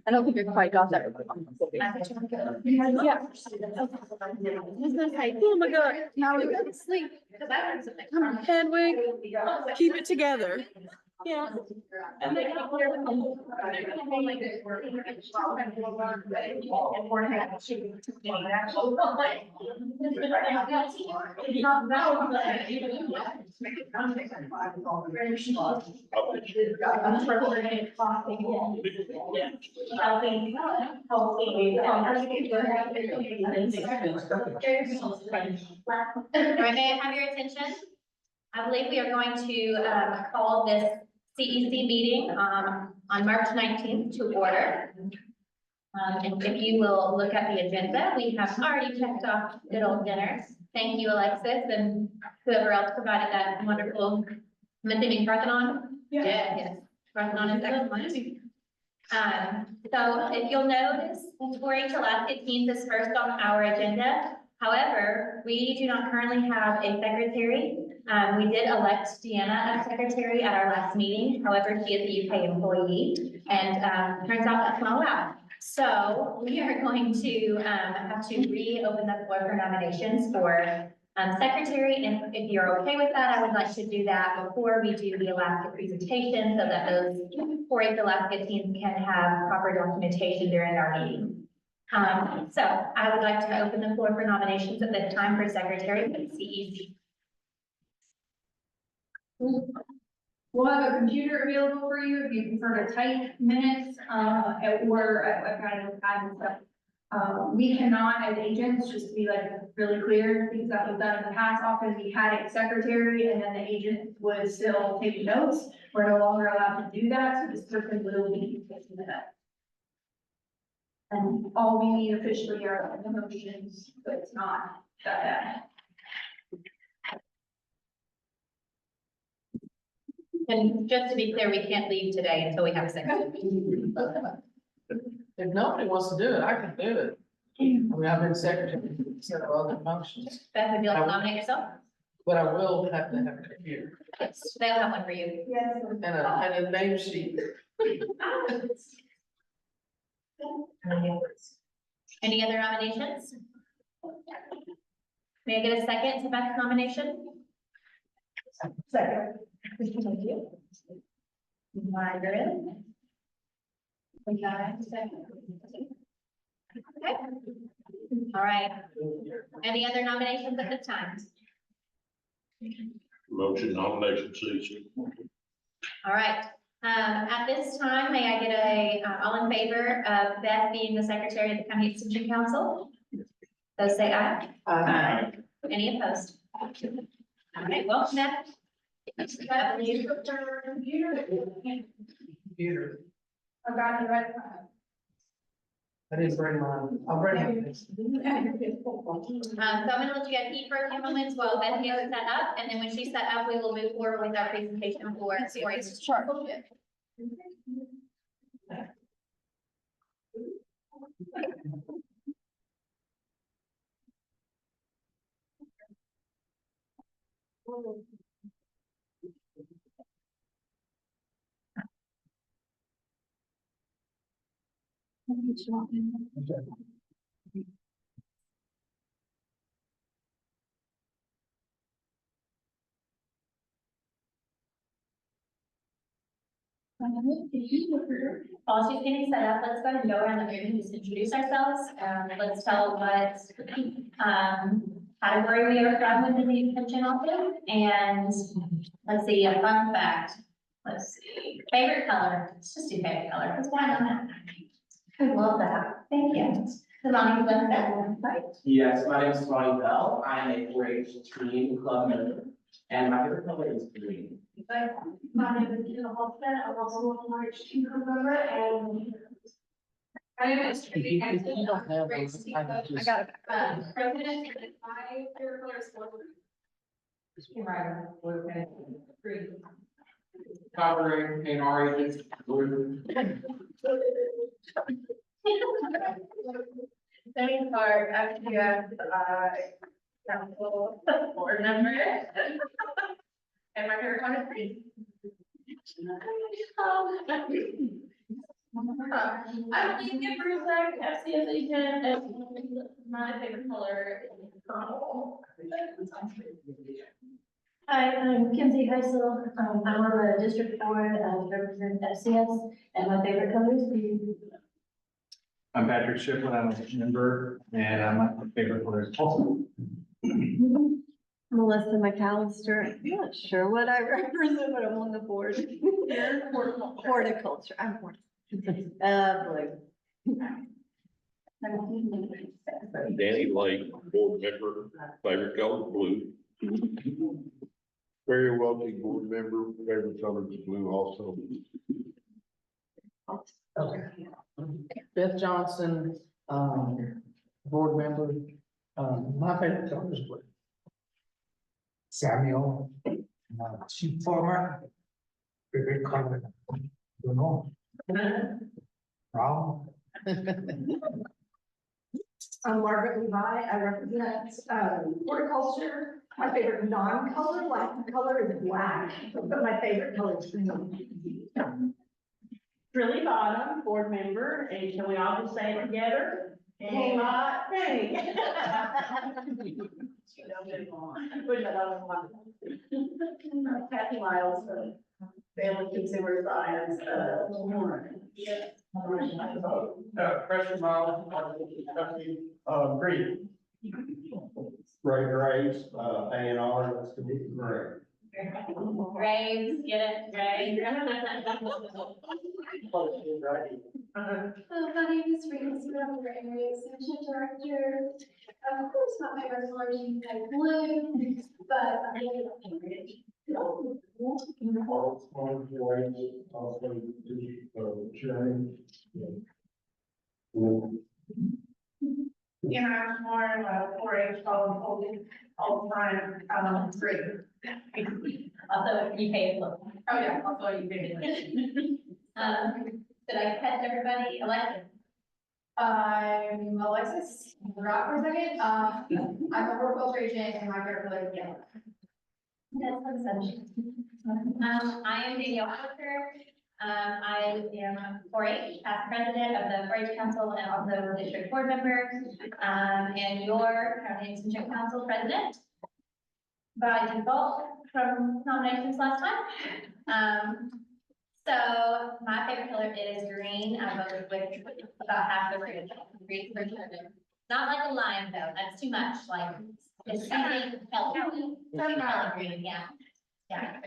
I don't think I quite got that. Yeah. I was gonna say, oh my God, now we go to sleep. Come on, Hedwig, keep it together. Yeah. All right, may I have your attention? I believe we are going to call this CEC meeting on March 19th to order. And if you will look at the agenda, we have already checked off good old dinners. Thank you, Alexis, and whoever else provided that wonderful, I'm assuming Parthenon? Yeah. Yes, Parthenon is excellent. So if you'll notice, 4-H Alaska Teens is first on our agenda. However, we do not currently have a secretary. We did elect Deanna as secretary at our last meeting. However, she is a UK employee, and turns out that's not allowed. So we are going to have to reopen the floor for nominations for secretary. And if you're okay with that, I would like to do that before we do the Alaska presentation so that those 4-H Alaska teams can have proper documentation during our meeting. So I would like to open the floor for nominations at this time for secretary of the CEC. We'll have a computer available for you if you prefer to type minutes, or I've got it and stuff. We cannot, as agents, just to be like really clear, things that we've done in the past, often we had a secretary and then the agent would still take notes. We're no longer allowed to do that, so this person will be taking the minutes. And all we need officially are the motions, but it's not that. And just to be clear, we can't leave today until we have a secretary. If nobody wants to do it, I can do it. I mean, I've been secretary for several other functions, Beth, would you like to nominate yourself? but I will have to have a computer Yes, they'll have one for you. Yes. and a name sheet. Any other nominations? May I get a second to Beth's nomination? Second. Thank you. Margaret. We got a second. Okay. All right. Any other nominations at this time? Motion nomination ceasing. All right. At this time, may I get a, all in favor of Beth being the secretary of the County Extension Council? Those say aye. Aye. Any opposed? All right, well, Beth. Computer. I got it right. I didn't bring mine. I'll bring it. So I'm gonna let you guys eat for a few moments while Beth gets set up, and then when she's set up, we will move forward with our presentation for it's Sure. While she's getting set up, let's go ahead and go around the room and just introduce ourselves. Let's tell what category we are from within the extension office, and let's see, a fun fact. Let's see, favorite color. Let's just do favorite color. What's going on that? I love that. Thank you. Ronnie, what's that one, right? Yes, my name is Ronnie Bell. I'm a 4-H teen club member, and my favorite color is green. My name is Jenna Holston. I'm also a 4-H team member, and my name is Tracy. You don't have those. I can I just- got it. President, and my favorite color is green. Covering and orange is blue. Second part, after you have, council board member. And my favorite one is green. I'm thinking Bruce, FCS agent, and my favorite color is purple. Hi, I'm Kinsey Heisel. I'm on the district board, represent FCS, and my favorite color is blue. I'm Patrick Shipley, I'm a member, and my favorite color is also. Melissa McAllister, I'm not sure what I represent, but I'm on the board. Horticulture, I'm horticulture. Blue. Danny Lake, board member, favorite color blue. Very wealthy board member, favorite color is blue also. Beth Johnson, board member, my favorite color is blue. Samuel, chief farmer, favorite color, don't know. Brown. I'm Margaret Levi. I represent horticulture. My favorite non-color, light color is black, but my favorite color is green. Really bottom, board member, and can we all just say it together? Hang on, dang. Kathy Miles, family consumer science, Freshman mile, green. Ray Graves, A&R, that's the big gray. Graves, get it, Graves. My name is Rita, I'm the area extension director. Of course, my favorite color is blue, but I really don't think International, 4-H, all the time, great. Also, you pay it. Oh, yeah, also you can. Did I catch everybody elected? I'm Alexis, forgot for a second, I'm a horticulture agent and my favorite color is yellow. That's consumption. I am Danielle Parker. I am 4-H, past president of the 4-H council and also district board member, and your county extension council president by default from nominations last time. So my favorite color is green. I voted with about half the green. Not like a lion though, that's too much, like, it's something Kelly green, yeah. Yeah.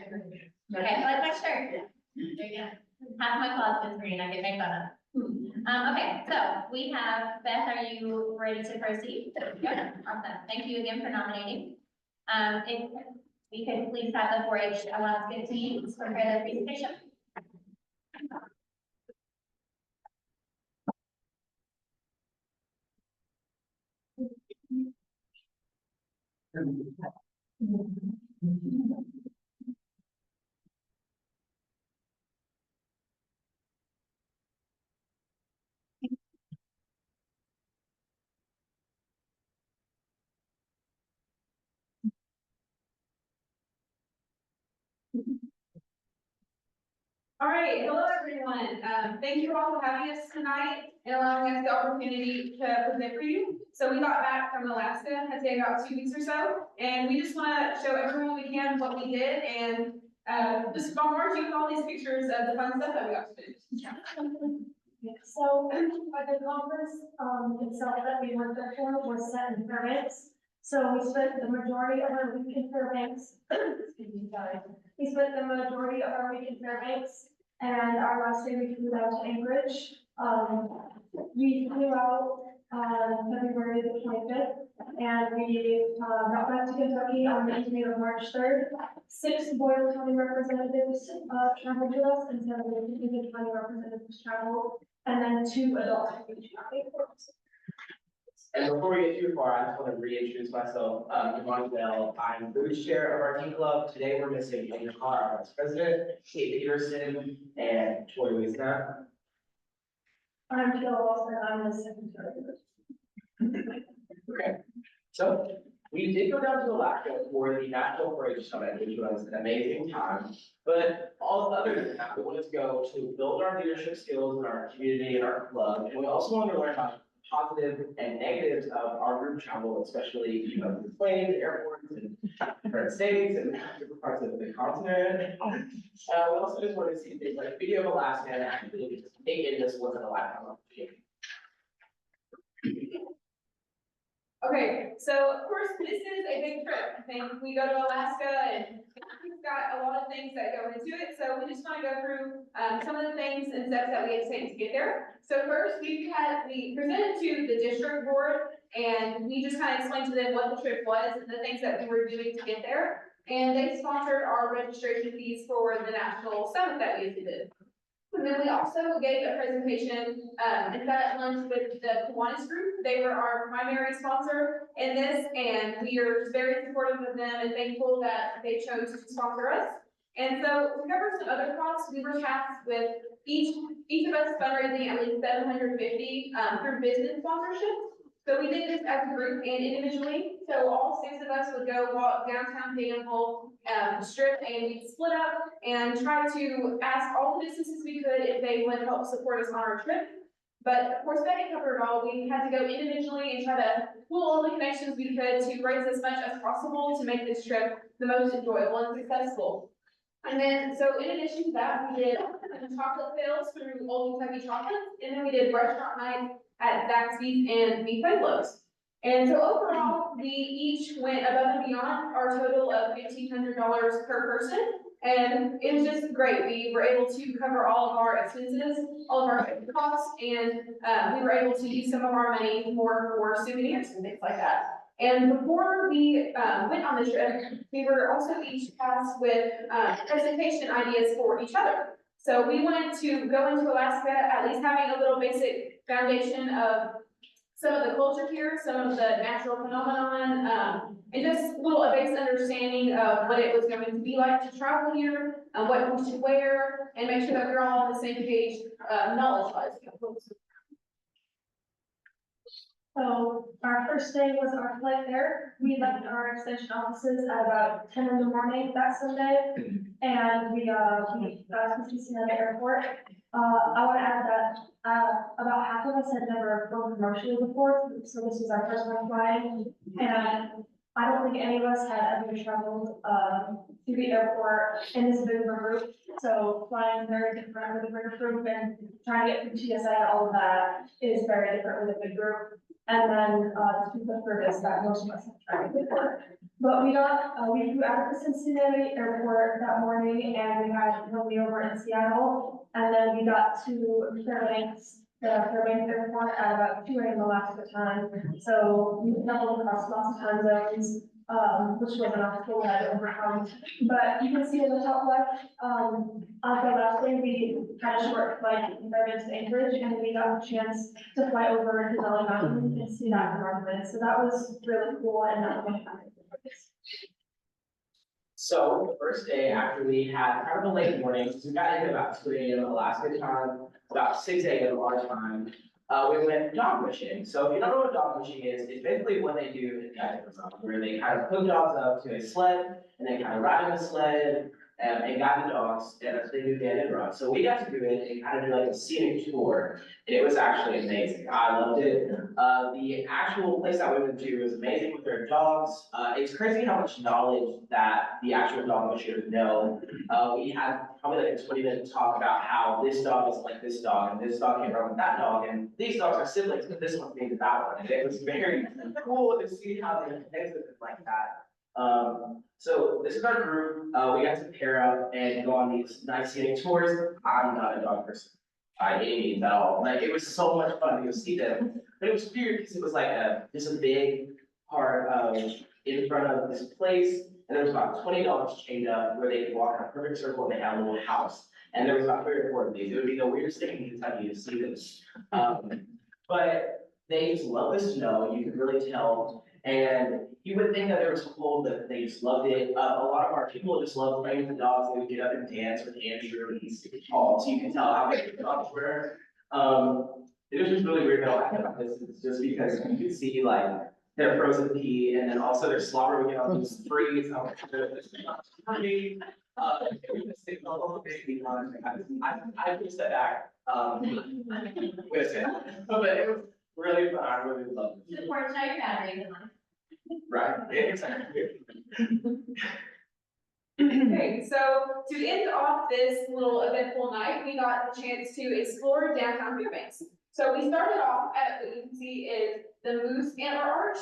Okay, like my shirt. Half my closet is green, I get made fun of. Okay, so we have, Beth, are you ready to proceed? Yeah, awesome. Thank you again for nominating. If we could please have the 4-H Alliance good teams prepare their presentation. All right, hello everyone. Thank you all for having us tonight and allowing us the opportunity to present for you. So we got back from Alaska, I'd say about 2 weeks or so, and we just want to show everyone we can what we did and just bombard you with all these pictures of the fun stuff that we got to do. So, by the conference, itself that we worked at for was set in Fairbanks. So we spent the majority of our week in Fairbanks. Excuse me, guys. We spent the majority of our week in Fairbanks, and our last day we flew out to Anchorage. We flew out, February the 25th, and we, got back to Kentucky on the evening of March 3rd. 6 Boyle County representatives, traveled with us, and 7 Lincoln County representatives traveled, and then 2 adults from each county. And before we get too far, I just want to reintroduce myself. Devon Bell, I'm the booth chair of our team club. Today we're missing Amy Carr, our vice president, Kate Peterson, and Troy Wisner. I'm Jill Wilson, I'm the secretary. Okay, so We did go down to Alaska for the National 4-H Summit, which was an amazing time. But all other than that, we wanted to go to build our leadership skills in our community and our club. And we also wanted to learn about positive and negatives of our group travel, especially, the planes, airports, and different states and different parts of the continent. We also just wanted to see things like video of Alaska and actually take in this once in a lifetime opportunity. Okay, so of course, this is a big trip. I think we go to Alaska and we've got a lot of things that go into it. So we just want to go through some of the things and steps that we had to take to get there. So first, we presented to the district board and we just kind of explained to them what the trip was and the things that we were doing to get there. And they sponsored our registration fees for the national summit that we attended. And then we also gave a presentation, and sat at lunch with the Kiwanis group. They were our primary sponsor in this, and we are just very supportive of them and thankful that they chose to sponsor us. And so to cover some other costs, we were tasked with each of us fundraising at least $750 through business sponsorship. So we did this as a group and individually. So all 6 of us would go walk downtown Danville, strip, and we'd split up and try to ask all the businesses we could if they would help support us on our trip. But of course, that didn't cover it all. We had to go individually and try to pull all the connections we could to raise as much as possible to make this trip the most enjoyable and successful. And then, so in addition to that, we did chocolate sales through Old Kentucky Chocolates, and then we did restaurant nights at Zaxby's and the Pueblos. And so overall, we each went above and beyond our total of $1,500 per person. And it was just great. We were able to cover all of our expenses, all of our costs, and we were able to use some of our money more for souvenirs and things like that. And before we went on the trip, we were also each tasked with presentation ideas for each other. So we wanted to go into Alaska at least having a little basic foundation of some of the culture here, some of the natural phenomenon, and just a little basic understanding of what it was going to be like to travel here, what we should wear, and make sure that we're all on the same page knowledge-wise. So our first day was our flight there. We left our extension offices at about 10 in the morning that Sunday. And we got to Cincinnati Airport. I want to add that about half of us had never flown commercially before, so this was our first time flying. And I don't think any of us had ever traveled to the airport in this big of a group. So flying is very different with a bigger group, and trying to get through TSA and all of that is very different with a big group. And then the people service that most of us have tried before. But we flew out of the Cincinnati airport that morning, and we had a over in Seattle. And then we got to Fairbanks airport at about 2 a.m. Alaska time. So we traveled across lots of time zones, which was an obstacle we had to overcome. But you can see in the top left, on the last day, we had a short flight from Fairbanks to Anchorage, and we got a chance to fly over to Denali Mountain and see that from our plane. So that was really cool, and that was fun. So the first day after we had kind of a late morning, so we got in about 2 a.m. Alaska time, about 6 a.m. our time. We went dog fishing. So if you don't know what dog fishing is, it's basically what they do in Arizona, where they kind of hook dogs up to a sled and they kind of ride on the sled and guide the dogs as they do banded runs. So we got to do it and kind of do like a scenic tour. And it was actually amazing. I loved it. The actual place that we went to was amazing with their dogs. It's crazy how much knowledge that the actual dog fishers know. We had probably like a 20-minute talk about how this dog is like this dog, and this dog can't run with that dog, and these dogs are siblings, but this one's named that one. And it was very cool to see how they connected it like that. So this is our group. We got to pair up and go on these nice scenic tours. I'm not a dog person by any means at all. Like, it was so much fun to go see them. But it was weird because it was like just a big part of in front of this place. And there was about 20 dogs chained up where they could walk in a perfect circle, and they had a little house. And there was about 3 or 4 of these. It would be the weirdest thing in Kentucky to see this. But they just love the snow. You could really tell. And you would think that they were so cold that they just loved it. A lot of our people just loved playing with the dogs. They would get up and dance with Andrew, and he's tall, so you can tell how big the dogs were. It was just really weird how I thought about this, just because you could see like their frozen pea, and then also their slobber, we get all those freeze. I just said that, with it, but it was really fun, I really loved it. To the point, now your battery. Right, exactly. Okay, so to end off this little eventful night, we got the chance to explore downtown Fairbanks. So we started off at what you can see is the Moose Antler Arch.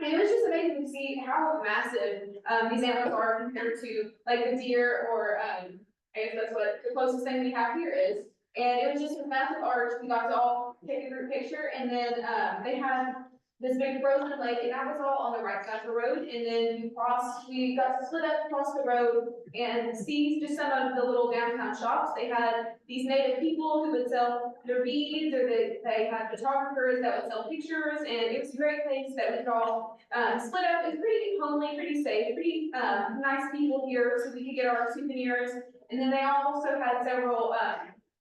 And it was just amazing to see how massive these antlers are compared to like the deer or I guess that's what the closest thing we have here is. And it was just a massive arch. We got to all take a group picture, and then they had this big frozen lake, and that was all on the right side of the road. And then we got to split up across the road and see just some of the little downtown shops. They had these native people who would sell their beads, or they had photographers that would sell pictures, and it was a great place that we could all split up. It was pretty homely, pretty safe, pretty nice people here, so we could get our souvenirs. And then they also had several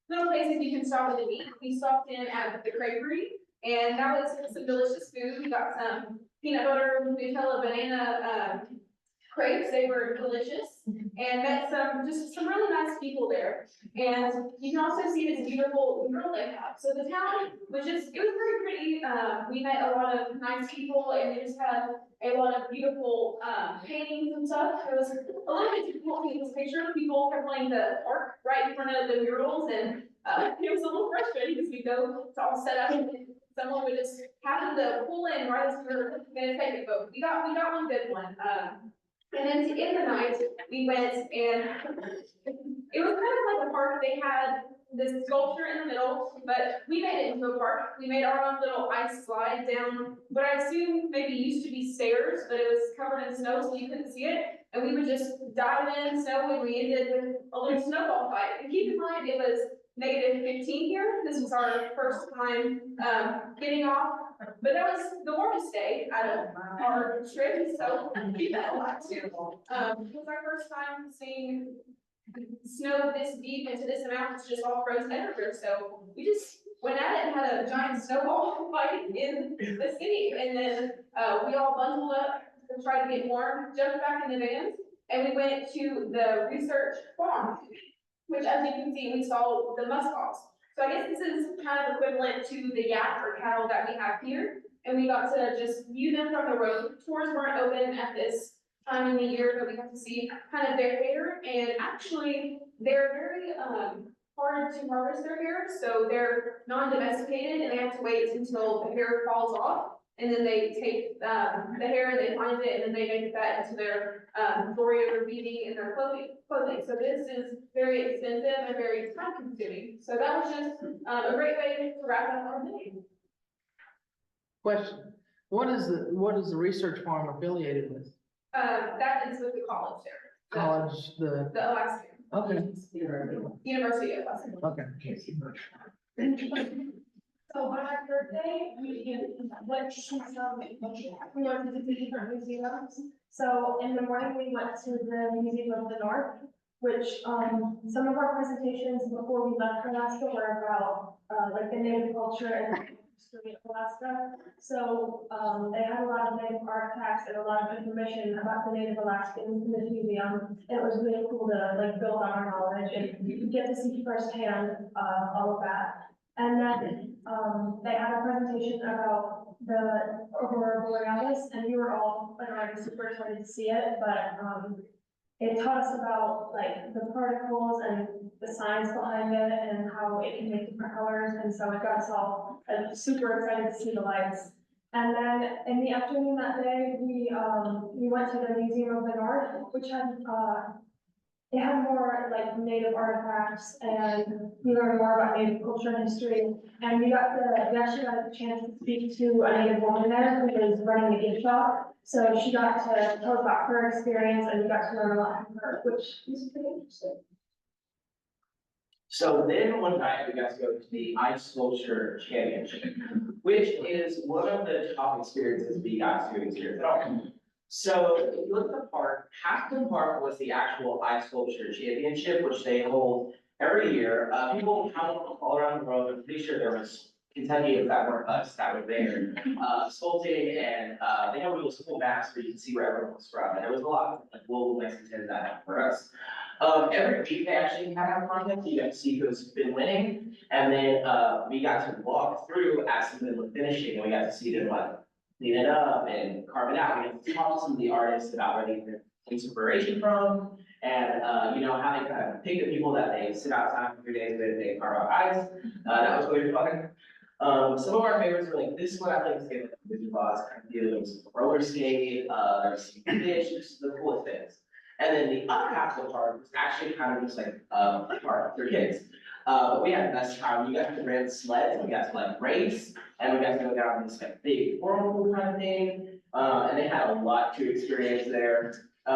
little places you can stop in and eat. We stopped in at the Creperie, and that was some delicious food. We got some peanut butter, Nutella, banana crepes. They were delicious, and met some really nice people there. And you can also see this beautiful mural they have. So the town was it was very pretty. We met a lot of nice people, and they just had a lot of beautiful paintings and stuff. It was a little bit difficult to get this picture. People were playing the park right in front of the murals, and it was a little frustrating because we go to all set up, and someone would just happen to pull in right as we were gonna take a photo. We got one good one. And then to end the night, we went, and it was kind of like a park. They had this sculpture in the middle, but we made it into a park. We made our own little ice slide down what I assume maybe used to be stairs, but it was covered in snow, so you couldn't see it. And we would just dive in snow, and we ended with a little snowball fight. And keep in mind, it was -15 here. This was our first time getting off, but that was the warmest day out of our trip, so we met a lot too. It was our first time seeing snow this deep into this amount. It's just all frozen everywhere, so we just went at it and had a giant snowball fight in the city. And then we all bundled up to try to get warm, jumped back in the vans, and we went to the research farm, which, as you can see, we saw the muskox. So I guess this is kind of equivalent to the yak or cattle that we have here. And we got to just view them from the road. Tours weren't open at this time in the year, but we got to see kind of their hair. And actually, they're very hard to harvest their hair. So they're non-domesticated, and they have to wait until the hair falls off. And then they take the hair and they find it, and then they make that into their jewelry or beading in their clothing. So this is very expensive and very time consuming. So that was just a great way to wrap up our day. Question, what is the research farm affiliated with? That is with the college there. College, The Alaska. okay, University of Alaska. okay. So on our birthday, we went to some, we went to the different museums. So in the morning, we went to the Museum of the North, which, some of our presentations before we left Alaska were about, like the native culture and history of Alaska. So, they had a lot of native artifacts and a lot of information about the native Alaskans in this museum. And it was really cool to like build on our knowledge and get to see firsthand, all of that. And then, they had a presentation about the Aurora Borealis, and we were all like already super excited to see it, but, it taught us about like the particles and the science behind it and how it can make different colors, and so it got us all super excited to see the lights. And then in the afternoon that day, we went to the Museum of the North, which had, it had more like native artifacts, and we learned more about native culture and history. And we actually got a chance to speak to a native woman there who was running a gift shop. So she got to tell us about her experience, and we got to learn a lot from her, which was pretty interesting. So then one night we got to go to the Ice Sculpture Championship, which is one of the top experiences we got to experience at all. So if you look at the park, Hampton Park was the actual Ice Sculpture Championship, which they hold every year. People come from all around the world. I'm pretty sure there was Kentucky that weren't us, that were there, sculpting, and, they have little school maps where you can see where everyone was from, and there was a lot of like local Mexicans that happened for us. Every week they actually have content, you got to see who's been winning, and then, we got to walk through as some of them were finishing, and we got to see them like clean it up and carve it out, we got to talk to some of the artists about where they get inspiration from, and, how they kind of pick the people that they sit outside for 3 days with, they carve out ice, that was really fun. Some of our favorites were like, this one I like to get like a Wizard of Oz kind of deal, there was roller skate, there's some fish, just the coolest things. And then the other half of the park was actually kind of just like, a park for kids. We had the best time, you got to rent sleds, we got to like race, and we got to go down this like big whirlpool kind of thing. And they had a lot to experience there.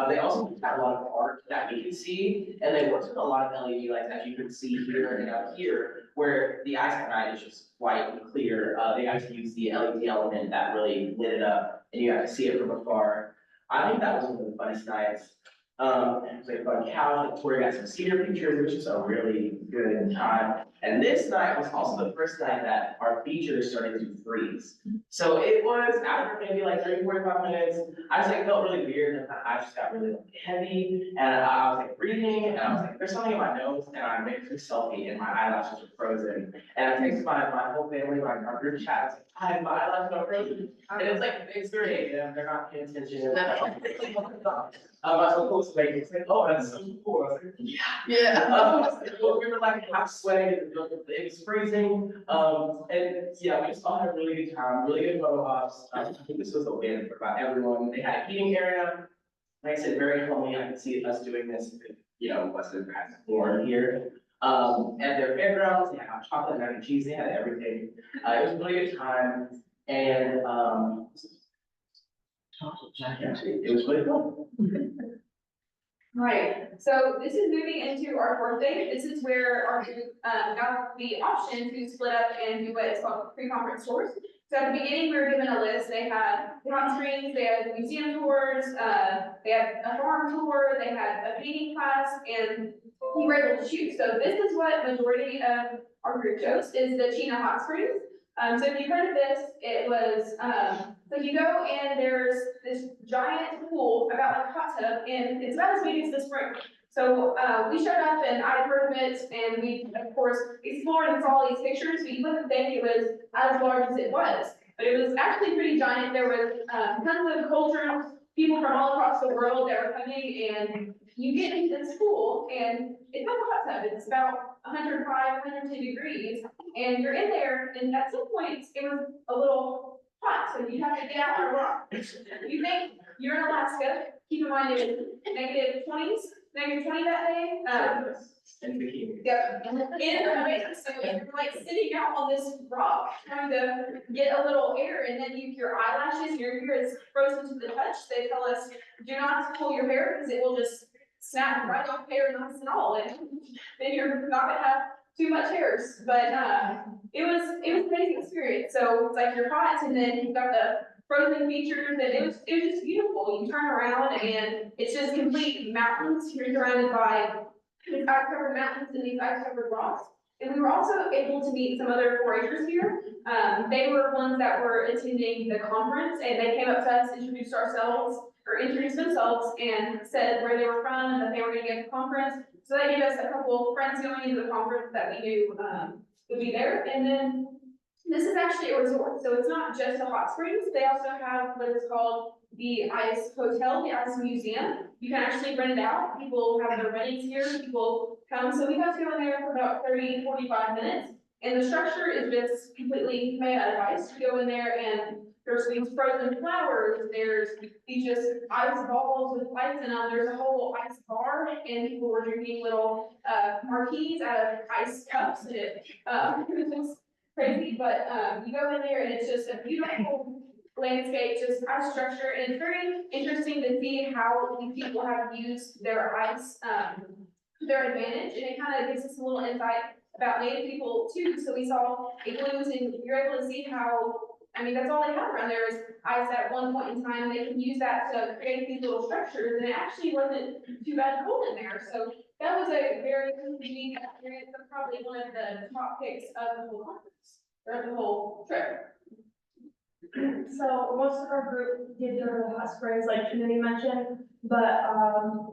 They also had a lot of art that we could see, and they worked with a lot of LED lights, as you can see here and out here, where the ice at night is just white and clear. They got to use the LED element that really lit it up, and you got to see it from afar. I think that was one of the funnest nights. It was like a fun couch, where we got some cedar pictures, which is a really good time. And this night was also the first night that our features started to freeze. So it was after maybe like 30, 45 minutes, I just like felt really weird, and I just got really heavy, and I was like breathing, and I was like, there's something in my nose, and I made a selfie, and my eyelashes were frozen. And I texted my whole family, our group chat, I was like, I have my eyelashes are frozen. And it's like, it's 3 a.m., they're not paying attention. My uncle was like, oh, that's so cool. I was like, yeah. We were like half sweating, it was freezing. And yeah, we just all had a really good time, really good photo ops. I think this was a win for about everyone. They had a eating area. Like I said, very homely. I could see us doing this, Western kind of floor here. At their fairgrounds, they had hot chocolate, mac and cheese, they had everything. It was a really good time. And, it was really cool. Right, so this is moving into our fourth day. This is where our group got the option to split up and do what is called pre-conference tours. So at the beginning, we were given a list. They had hot springs, they had museum tours, they had a farm tour, they had a painting class, and we were able to choose. So this is what majority of our group chose, is the Chena Hot Springs. So if you've heard of this, it was, so you go and there's this giant pool, about like a hot tub, and it's about as big as the spring. So, we showed up and I had heard of it, and we, of course, explored and saw these pictures, but you wouldn't think it was as large as it was. But it was actually pretty giant. There was, tons of cultures, people from all across the world that were coming, and you get into this pool, and it's not a hot tub, it's about 105, 110 degrees, and you're in there, and at some points, it was a little hot, so you have to get out on a rock. You think you're in Alaska, keep in mind it was negative 20 that day. And bikini. Yep, in the so you're like sitting out on this rock, trying to get a little air, and then your eyelashes, your hair is frozen to the touch. They tell us, do not pull your hair, because it will just snap right off hair, knots and all, and then you're not gonna have too much hairs. But it was an amazing experience. So it's like you're hot, and then you've got the frozen features, and it was just beautiful. You turn around, and it's just complete mountains. You're surrounded by these ice-covered mountains and these ice-covered rocks. And we were also able to meet some other 4-Hers here. They were ones that were attending the conference, and they came up to us, introduced themselves, and said where they were from and that they were going to get the conference. So that gave us a couple of friends going into the conference that we knew would be there. And then this is actually a resort, so it's not just the hot springs. They also have what is called the Ice Hotel, the Ice Museum. You can actually rent it out. People have their weddings here, people come. So we got to go in there for about 30, 45 minutes. And the structure is just completely made out of ice. You go in there and there's these frozen flowers, there's these just ice balls with lights in them, there's a whole ice bar, and people were drinking little martinis out of ice cups. And it was just crazy, but you go in there and it's just a beautiful landscape, just ice structure, and it's very interesting to see how these people have used their ice to their advantage, and it kind of gives us a little insight about Native people too. So we saw igloos, and you're able to see how, I mean, that's all they have around there is ice at one point in time, and they can use that to create these little structures, and it actually wasn't too bad cold in there. So that was a very unique experience, and probably one of the top picks of the whole conference. throughout the whole trip? So most of our group did go to the hot springs, like Committee mentioned, but,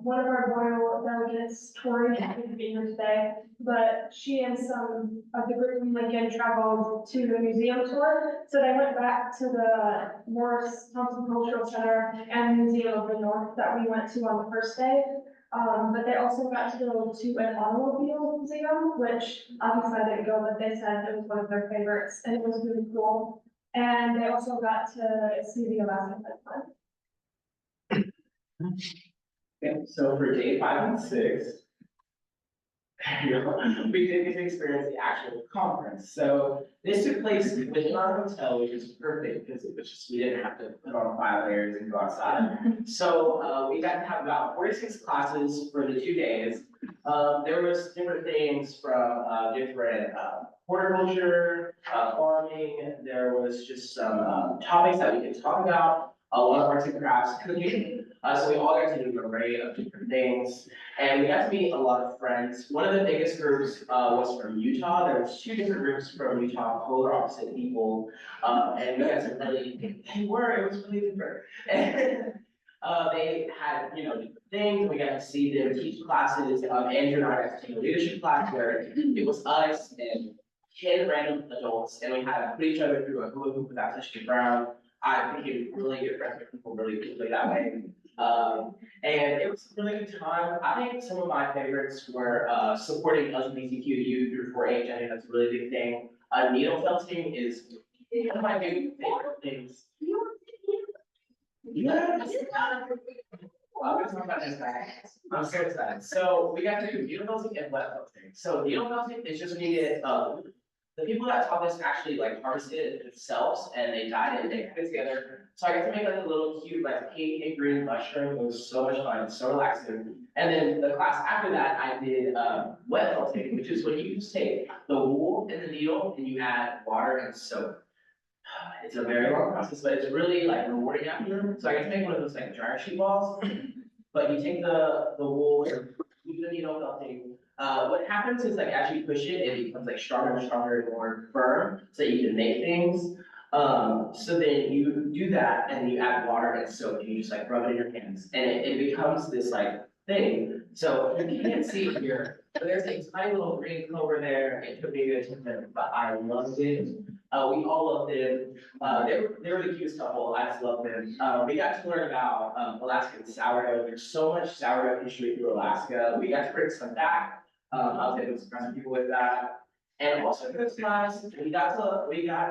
one of our Boyle delegates, Tori, couldn't be here today, but she and some of the group from Lincoln traveled to the museum tour. So they went back to the Morris Thompson Cultural Center and Museum of the North that we went to on the first day. But they also got to go to an automobile museum, which obviously I didn't go, but they said it was one of their favorites and it was really cool. And they also got to see the Alaskan Red. Okay, so for day 5 and 6, we did get to experience the actual conference. So this took place within our hotel, which is perfect because it was just, we didn't have to put on 5 layers and go outside. So we got to have about 46 classes for the 2 days. There was different things from different horticulture, farming. There was just some topics that we could talk about. A lot of arts and crafts, cooking. So we all got to do an array of different things, and we got to meet a lot of friends. One of the biggest groups was from Utah. There was 2 different groups from Utah, polar opposite people, and we got to really, it was really different. And they had, different things. We got to see them teach classes. Andrew and I got to take a leadership class where it was us and 10 random adults, and we had to put each other through a hula hoop without touching the ground. I became really good friends with people really quickly that way. And it was a really good time. I think some of my favorites were supporting LGBTQ youth through 4-H. I think that's a really big thing. Needle felting is one of my favorite things. Yes. I'm gonna talk about this back. I'm so excited. So we got to do needle felting and wet felting. So needle felting is just when you get the people that taught this actually like harvested it themselves and they dyed it and they put it together. So I got to make like a little cute like pink and green mushroom. It was so much fun, so relaxing. And then the class after that, I did wet felting, which is when you just take the wool and the needle and you add water and soap. It's a very long process, but it's really like rewarding after. So I got to make one of those like dryer sheet balls. But you take the wool and you do the needle felting. What happens is like as you push it, it becomes like stronger and stronger and more firm, so you can make things. So then you do that and you add water and soap and you just like rub it in your hands and it becomes this like thing. So you can't see it here, but there's a tiny little green clover there. It took me a good 10 minutes, but I loved it. We all loved them. They were the cutest couple. I just loved them. We got to learn about Alaskan sourdough. There's so much sourdough history through Alaska. We got to bring some back. I was able to surprise people with that. And also for this class, we got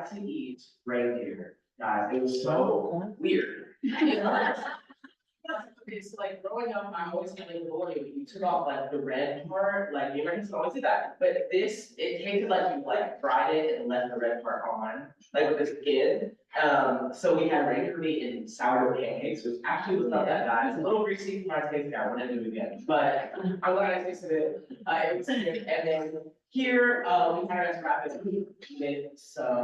to eat reindeer. Guys, it was so weird. It's like growing up, I always had like boy, you took off like the red part, like the Americans always did that. But this, it tasted like you like fried it and left the red part on, like with this kid. So we had reindeer meat and sourdough pancakes, which actually was not that bad. It's a little greasy for my taste, I want to do it again. But I'm glad I tasted it. It was good. And then here, we kind of wrap it with some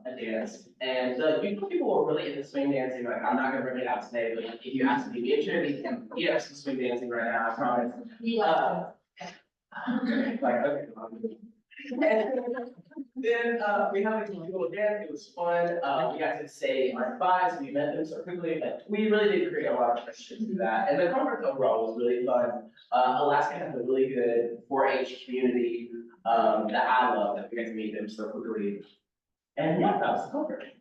a dance. And the beautiful people were really into swing dancing. Like, I'm not gonna bring it out today, but if you ask me, we can have some swing dancing right now, I promise. And then we had like a little dance, it was fun. We got to say our goodbyes, we met them so quickly, like we really did create a lot of friendships through that. And the conference overall was really fun. Alaska has a really good 4-H community that I love, that we got to meet them so quickly. And yeah, that was the conference.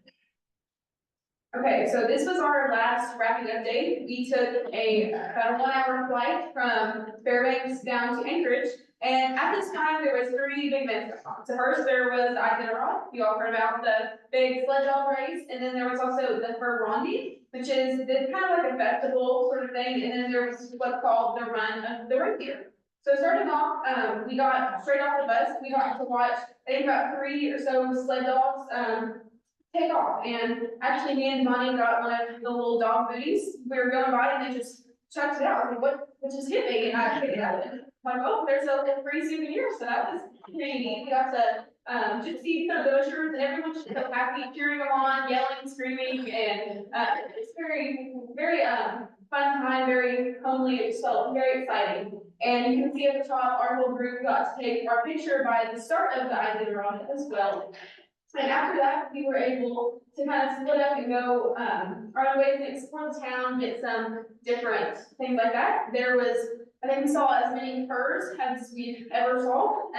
Okay, so this was our last wrapping up day. We took about a 1-hour flight from Fairbanks down to Anchorage. And at this time, there was 3 big events going on. So first, there was Iditarod. You all heard about the big sled dog race. And then there was also the Fur Rondi, which is this kind of like a festival sort of thing. And then there was what's called the Run of the Reindeer. So starting off, we got straight off the bus, we got to watch, I think about 3 or so sled dogs take off. And actually, me and Bonnie got one of the little dog booties. We were going by and they just chucked it out. I was like, what just hit me? And I picked it up. Like, oh, there's a free souvenir. So that was pretty neat. We got to just see some of the bushers and everyone was so happy, cheering them on, yelling, screaming. And it's very, very fun time, very homely. It just felt very exciting. And you can see at the top, our whole group got to take our picture by the start of the Iditarod as well. And after that, we were able to kind of split up and go, our own ways and explore the town, get some different things like that. There was, I think we saw as many furs as we've ever saw.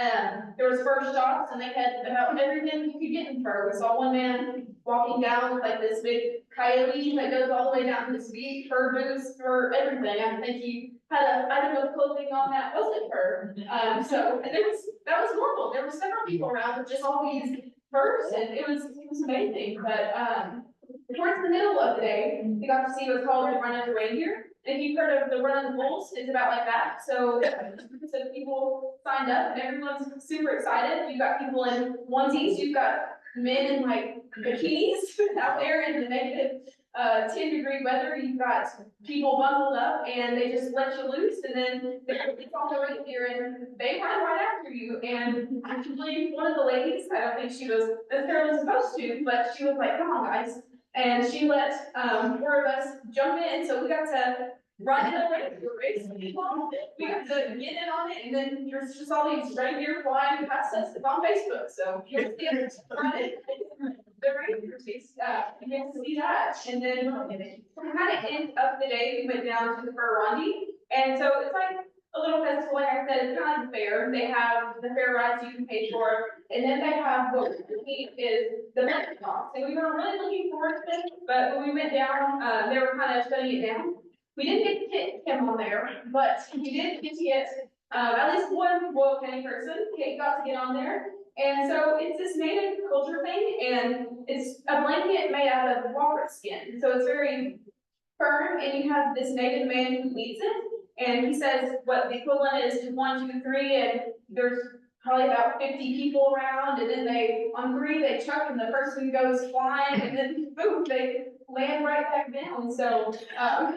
There was fur shops and they had about everything you could get in fur. We saw one man walking down with like this big coyote that goes all the way down to his feet, fur boots, for everything. I think he had an item of clothing on that wasn't fur. So, and that was normal. There were several people around with just all these furs and it was amazing. But, towards the middle of the day, we got to see what's called the run of the reindeer. If you've heard of the run of the bulls, it's about like that. So people signed up and everyone's super excited. You've got people in onesies, you've got men in like bikinis out there in the negative 10-degree weather. You've got people bundled up and they just let you loose and then it's all the reindeer and they run right after you. And actually one of the ladies, I don't think she was necessarily supposed to, but she was like, come on guys. And she let 4 of us jump in, so we got to run in the reindeer race. We got to get in on it, and then there's just all these reindeer flying past us. It's on Facebook, so you'll see us running the reindeer race. You get to see that, and then to kind of end up the day, we went down to the Furrondi, and so it's like a little festival, like I said, it's kind of fair. They have the fair rides you can pay for, and then they have what we is the method talks. And we were really looking forward to it, but when we went down, they were kind of shutting it down. We didn't get to get Kim on there, but we did get to get at least one Boyle County person. Kate got to get on there. And so it's this native culture thing, and it's a blanket made out of walrus skin. So it's very firm, and you have this native man who leads it. And he says what the equivalent is to 1, 2, 3, and there's probably about 50 people around, and then they, on 3, they chuck, and the person goes flying, and then boom, they land right back down. So,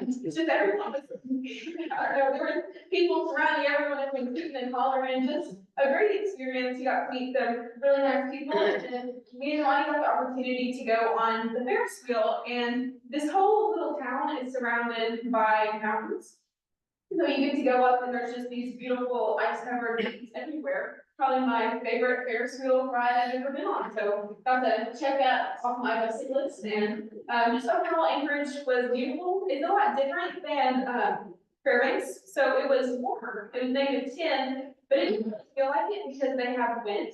it's just everyone was, I don't know, there were people surrounding everyone, and hooting and hollering, just a great experience. You got to meet some really nice people, and then me and Lonnie had the opportunity to go on the Ferris wheel, and this whole little town is surrounded by mountains. So you get to go up and there's just these beautiful ice covered things everywhere. Probably my favorite Ferris wheel ride I've ever been on. So got to check that off my bucket list, and just overall Anchorage was beautiful. It's a lot different than Fairbanks. So it was warmer. It was -10, but it didn't feel like it because they have wind.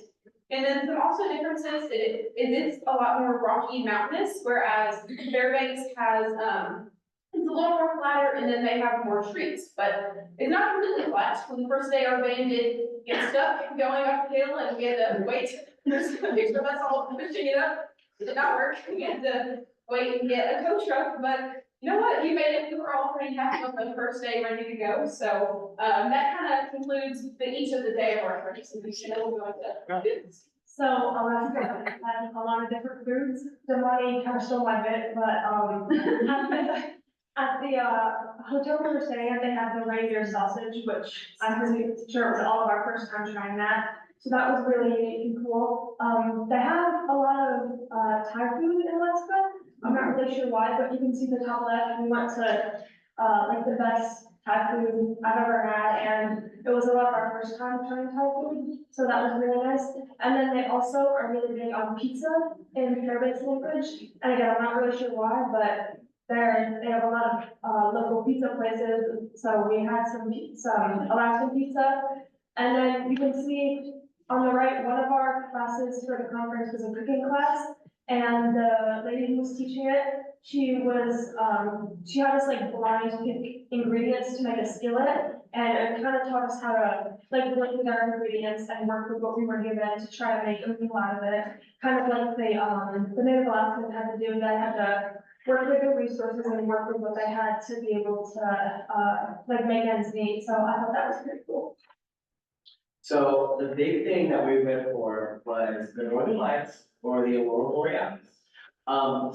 And then some also differences, it is a lot more rocky mountainous, whereas Fairbanks has it's a little more flatter, and then they have more trees, but it's not completely flat. When the first day our van did get stuck going up the hill and we had to wait, there's a picture of us all pushing it up. It did not work. We had to wait and get a tow truck, but you know what? We made it. We were all pretty happy on the first day, ready to go. So that kind of concludes each of the day of our first solution. We'll go into So, I had a lot of different foods. The money kind of stole my bit, but, at the hotel we were staying at, they had the reindeer sausage, which I'm pretty sure it was all of our first time trying that. So that was really unique and cool. They have a lot of Thai food in Alaska. I'm not really sure why, but you can see the top left. We went to like the best Thai food I've ever had, and it was a lot of our first time trying Thai food. So that was really nice. And then they also are really big on pizza in Fairbanks and Anchorage. And again, I'm not really sure why, but they have a lot of local pizza places, so we had some Alaskan pizza. And then you can see on the right, one of our classes for the conference was a cooking class, and the lady who was teaching it, she had us like blind pick ingredients to make a skillet, and it kind of taught us how to like work with our ingredients and work with what we were given to try to make a meal out of it. Kind of like the Native Alaskans had to do, they had to work with the resources and work with what they had to be able to like make ends meet. So I thought that was pretty cool. So the big thing that we went for was the Northern Lights or the Aurora Borealis.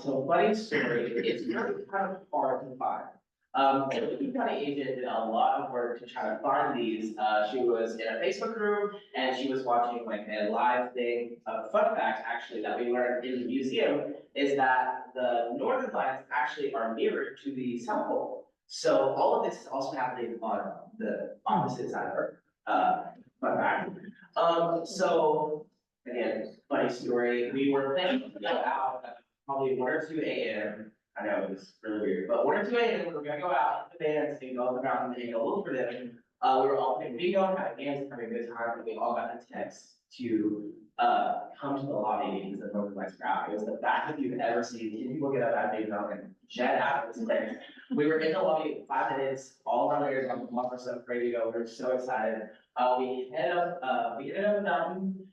So funny story, it's really kind of hard to find. The county agent did a lot of work to try to find these. She was in a Facebook group and she was watching like a live thing. Fun fact actually that we learned in the museum is that the Northern Lights actually are mirrored to the South Pole. So all of this is also happening on the opposite side of Earth. Fun fact. So again, funny story, we were planning to go out at probably 1 or 2 AM. I know it was really weird, but 1 or 2 AM, we were gonna go out with the bands and go around and go look for them. We were all playing bingo, having games, having a good time, and we all got a text to come to the lobby because the Northern Lights were out. It was the fastest you've ever seen 10 people get up out of bingo and jet out of this place. We were in the lobby 5 minutes, all of our layers on the our stuff ready to go. We were so excited. We ended up a mountain.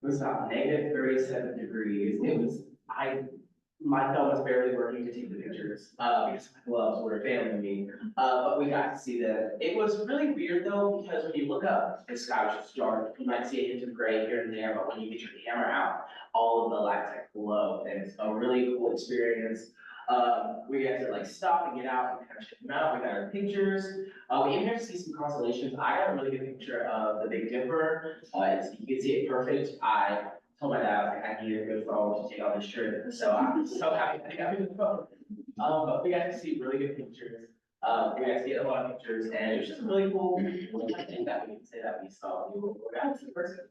It was about negative 37 degrees. It was, my thumb was barely working to take the pictures, because my gloves were failing me. But we got to see them. It was really weird though, because when you look up, the sky was just dark. You might see a hint of gray here and there, but when you get your camera out, all of the lights like glow, and it's a really cool experience. We got to like stop and get out and kind of check them out. We got our pictures. We even got to see some constellations. I got a really good picture of the Big Dipper. You can see it perfect. I told my dad, I was like, I need a good phone to take all this trip. So I'm so happy I got a good phone. But we got to see really good pictures. We got to get a lot of pictures, and it was just really cool. I think that we can say that we saw you got to see person.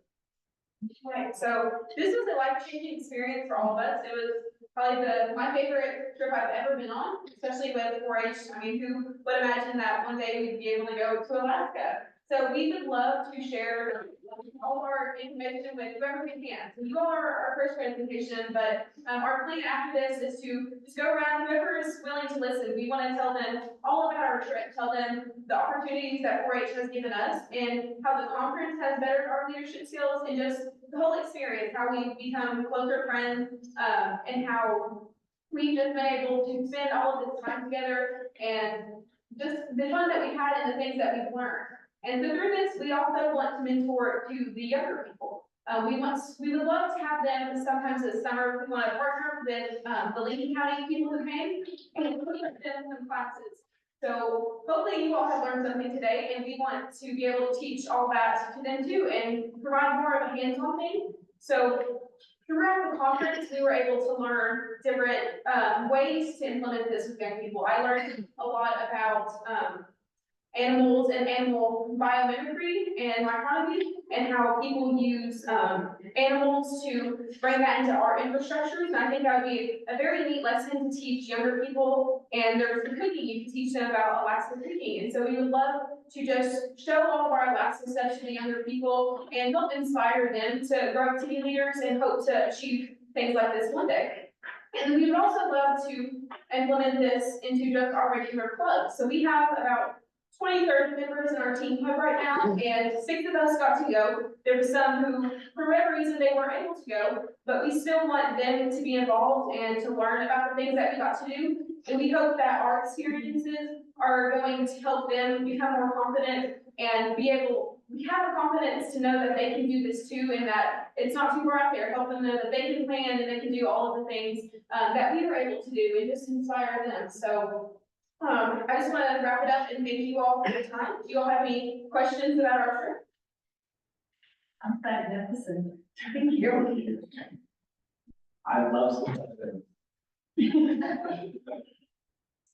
Right, so this was a life-changing experience for all of us. It was probably my favorite trip I've ever been on, especially with 4-H. I mean, who would imagine that one day we'd be able to go to Alaska? So we would love to share all of our information with whoever we can. So you all are our first presentation, but our plan after this is to just go around, whoever is willing to listen. We want to tell them all about our trip, tell them the opportunities that 4-H has given us and how the conference has bettered our leadership skills and just the whole experience, how we've become closer friends, and how we've just been able to spend all of this time together and just the fun that we've had and the things that we've learned. And so through this, we also want to mentor to the younger people. We would love to have them sometimes this summer. We want to partner with the Lincoln County people who came and put them in some classes. So hopefully you all have learned something today, and we want to be able to teach all that to them too and provide more of a hands-on thing. So throughout the conference, we were able to learn different ways to implement this with young people. I learned a lot about animals and animal biomimicry and microbiology, and how people use animals to bring that into our infrastructures. And I think that would be a very neat lesson to teach younger people. And there's the cooking, you can teach them about Alaska cooking. And so we would love to just show all of our Alaska stuff to the younger people and help inspire them to grow up to be leaders and hope to achieve things like this one day. And we would also love to implement this into just our regular clubs. So we have about 20-30 members in our team hub right now, and 6 of us got to go. There were some who, for whatever reason, they weren't able to go, but we still want them to be involved and to learn about the things that we got to do. And we hope that our experiences are going to help them become more confident and be able, we have the confidence to know that they can do this too, and that it's not too far out there. Help them know that they can plan and they can do all of the things that we were able to do, and just inspire them. So I just want to wrap it up and thank you all for your time. Do you all have any questions about our trip? I'm magnificent. Thank you. I love something.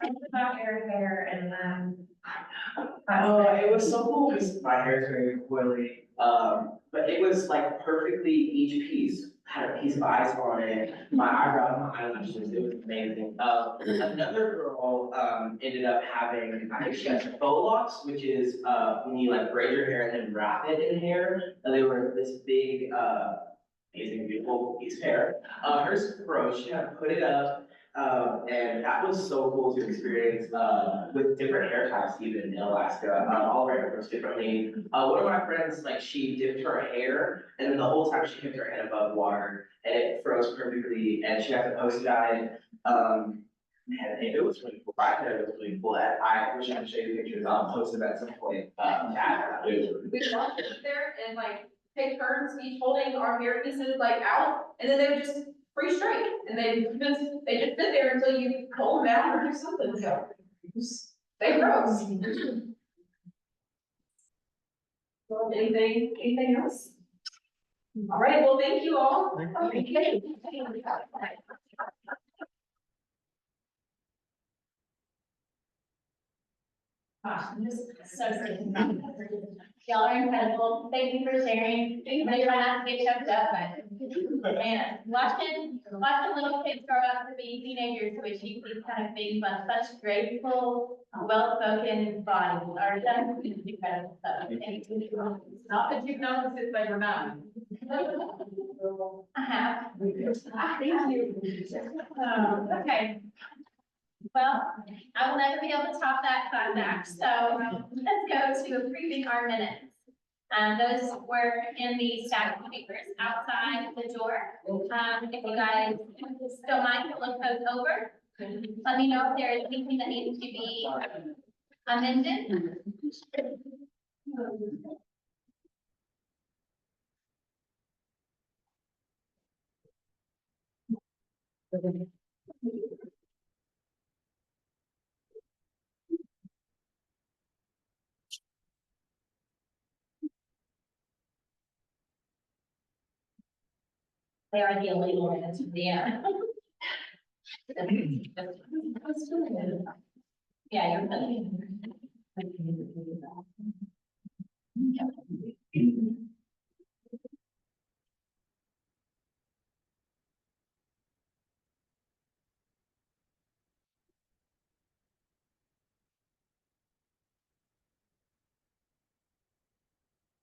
Something about your hair and then. It was so cool because my hair is very coily. But it was like perfectly each piece had a piece of ice on it. My eyebrows, my eyelashes, it was amazing. Another girl ended up having, I think she has faux locks, which is when you like braid your hair and then wrap it in hair. And they were this big, amazing, beautiful piece of hair. Hers froze, she kind of put it up. And that was so cool to experience with different hair types even in Alaska. All of our hair grows differently. One of my friends, like she dipped her hair and then the whole time she kept her head above water and it froze perfectly and she had to post dye it. And it was really cool. I thought it was really cool. I wish I could show you pictures. I'll post it at some point. We walked there and like take turns each holding our hair pieces like out, and then they would just free straight, and they just sit there until you pull them down or do something. So they froze. Well, anything else? All right. Well, thank you all. I'm just so Y'all are incredible. Thank you for sharing. I'm gonna try not to get choked up, but man, watching little kids grow up to be teenagers who achieve these kind of things on such graceful, well-spoken bodies are just incredible stuff. Thank you. Not that you've known since they were 9. I have. Thank you. Okay. Well, I will never be able to top that class act, so let's go to approving our minutes. Those were in the stack of papers outside the door. If you guys don't mind to look those over, let me know if there is anything that needs to be amended. They are the illegal minutes from the end. Yeah, you're funny.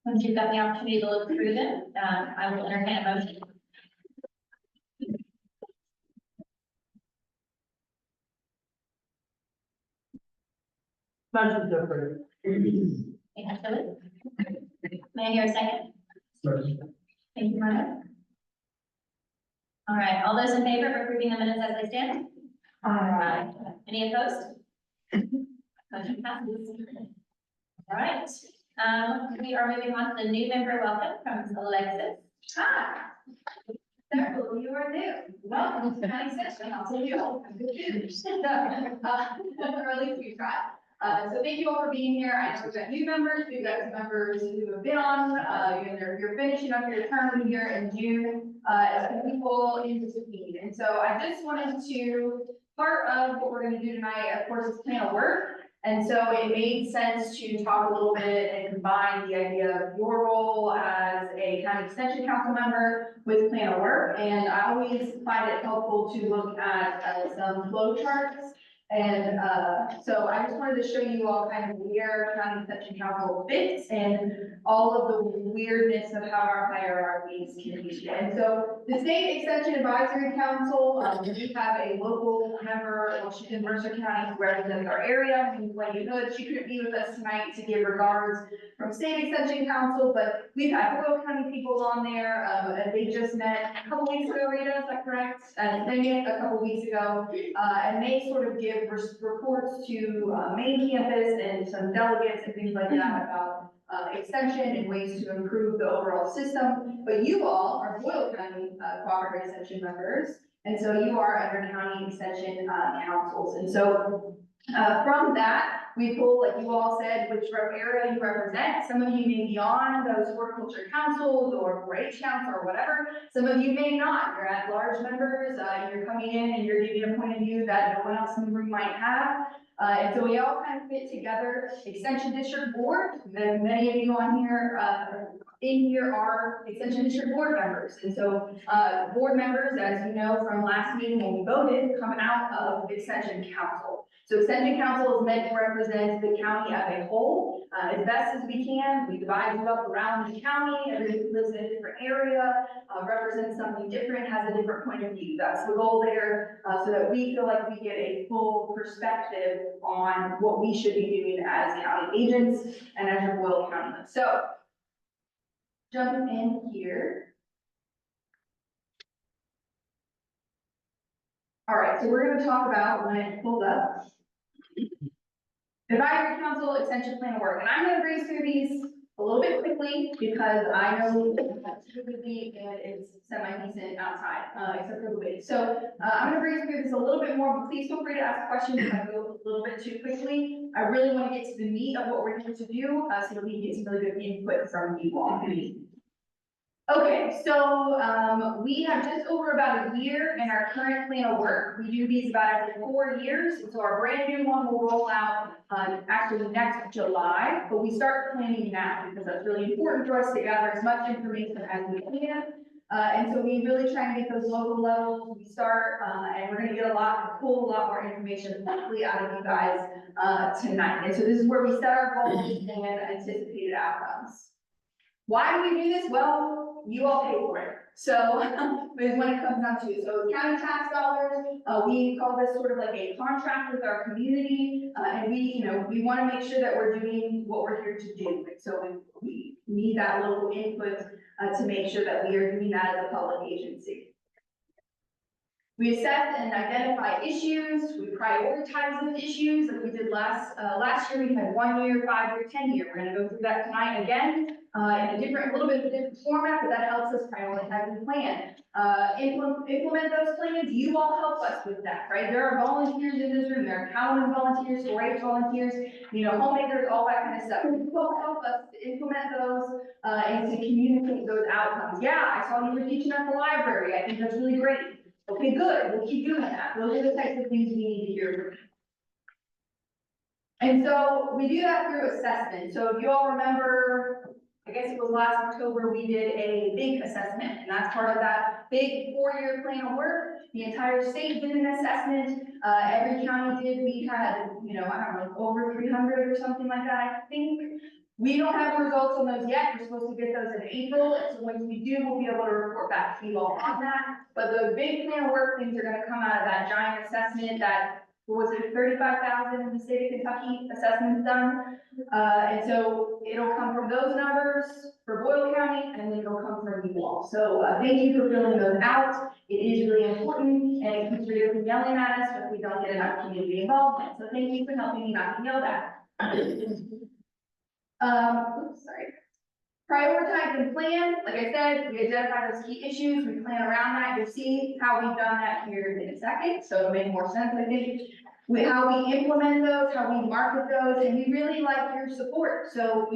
Once you've got the opportunity to look through them, I will entertain a motion. Motion to approve. May I hear a second? Thank you, Martha. All right, all those in favor of approving the minutes as they stand? Aye. Any opposed? Motion passes. All right, we are moving on to the new member welcome from Alexis. Hi. Several of you are new. Welcome to county session. I'll tell you all. Or at least we tried. So thank you all for being here. I know we've got new members, we've got some members who have been on, you're finishing up your term here in June, some people in discipline. And so I just wanted to, part of what we're gonna do tonight, of course, is plan of work. And so it made sense to talk a little bit and combine the idea of your role as a county extension council member with plan of work. And I always find it helpful to look at some flow charts. And so I just wanted to show you all kind of where county extension council fits and all of the weirdness of how our hierarchies can be. And so the state extension advisory council, we have a local member, well, she's in Mercer County, who represents our area, who's Wendy Hood. She couldn't be with us tonight to give regards from state extension council, but we've had Boyle County people on there. They just met a couple weeks ago, Rita, is that correct? They met a couple weeks ago, and they sort of give reports to main campus and some delegates and things like that about extension and ways to improve the overall system. But you all are Boyle County cooperative extension members, and so you are under county extension councils. And so from that, we pull, like you all said, which area you represent. Some of you may be on those horticulture councils or 4-H council or whatever. Some of you may not. You're at large members, you're coming in and you're giving a point of view that no one else in the room might have. And so we all kind of fit together. Extension District Board, then many of you on here, in here are Extension District Board members. And so board members, as you know from last meeting when we voted, come out of Extension Council. So Extension Council is meant to represent the county as a whole, as best as we can. We divide you up around the county. Everybody who lives in a different area, represents something different, has a different point of view. That's the goal there, so that we feel like we get a full perspective on what we should be doing as county agents and as your Boyle County. So, jumping in here. All right, so we're gonna talk about, when it pulled up, Advisory Council Extension Plan of Work, and I'm gonna breeze through these a little bit quickly because I know it's typically it's semi-decent outside, except for the wind. So I'm gonna breeze through this a little bit more, but please feel free to ask questions if I go a little bit too quickly. I really want to get to the meat of what we're here to do, so that we can get some really good input from you all. Okay, so, we have just over about a year in our current plan of work. We do these about every 4 years, so our brand new one will roll out, actually next July, but we start planning now because that's really important for us to gather as much information as we can. And so we really try and get those local levels. We start, and we're gonna get pull a lot more information hopefully out of you guys, tonight. And so this is where we set our goals and anticipated outcomes. Why do we do this? Well, you all pay for it. So, is when it comes down to it. So county tax dollars, we call this sort of like a contract with our community. And we want to make sure that we're doing what we're here to do. So we need that local input, to make sure that we are doing that as a public agency. We assess and identify issues, we prioritize those issues, like we did last year, we had 1 year, 5 year, 10 year. We're gonna go through that tonight again, in a little bit of a different format, but that helps us prioritize and plan. Implement those plans, you all help us with that, right? There are volunteers in this room, there are Calvin volunteers, 4-H volunteers, homemakers, all that kind of stuff. You all help us to implement those, and to communicate those outcomes. Yeah, I saw you were teaching at the library, I think that's really great. Okay, good, we'll keep doing that. Those are the types of things we need to hear. And so we do that through assessment. So if you all remember, I guess it was last October, we did a big assessment, and that's part of that big 4-year plan of work. The entire state did an assessment, every county did. We had, I don't know, over 300 or something like that, I think. We don't have the results on those yet. We're supposed to get those in April. So when we do, we'll be able to report back to you all on that. But the big plan of work things are gonna come out of that giant assessment that, what was it, 35,000 in the state of Kentucky assessments done. And so it'll come from those numbers for Boyle County, and then it'll come from you all. So thank you for filling those out. It is really important, and it keeps you from yelling at us if we don't get enough community involvement. So thank you for helping me not get yelled at. Sorry. Prioritize and plan, like I said, we identify those key issues, we plan around that. You'll see how we've done that here in a second, so it'll make more sense, I think. How we implement those, how we market those, and we really like your support. So,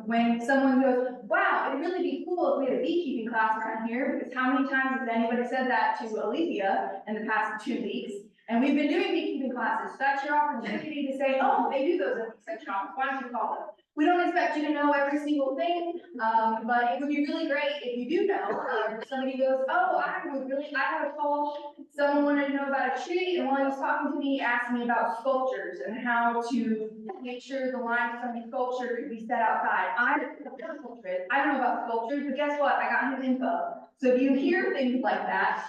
when someone goes, wow, it'd really be cool if we had a beekeeping class around here, because how many times has anybody said that to Alethea in the past 2 weeks? And we've been doing beekeeping classes, so that's your opportunity to say, oh, they do those at section office, why don't you call them? We don't expect you to know every single thing, but it would be really great if you do know. If somebody goes, oh, I have a call, someone wanted to know about a tree, and while he was talking to me, he asked me about sculptures and how to make sure the limestone sculpture could be set outside. I don't know about sculptures, but guess what? I got his info. So if you hear things like that,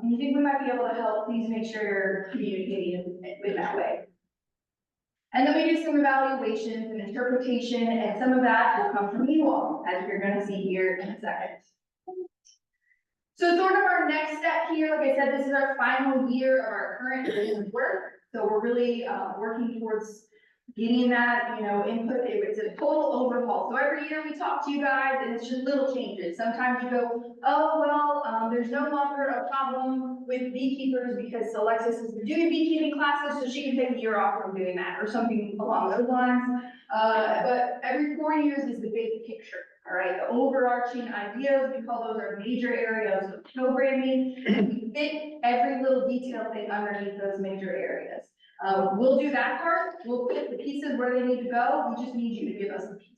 you think we might be able to help, please make sure you're communicating in that way. And then we do some evaluations and interpretation, and some of that will come from you all, as you're gonna see here in a second. So sort of our next step here, like I said, this is our final year of our current work. So we're really working towards getting that, input. It's a total overhaul. So every year we talk to you guys, and it's just little changes. Sometimes you go, oh, well, there's no longer a problem with beekeepers because Alexis has been doing beekeeping classes, so she can take a year off from doing that, or something along those lines. But every 4 years is the big picture. All right, the overarching ideas, we call those our major areas of programming. We fit every little detail thing underneath those major areas. We'll do that part. We'll put the pieces where they need to go. We just need you to give us the pieces.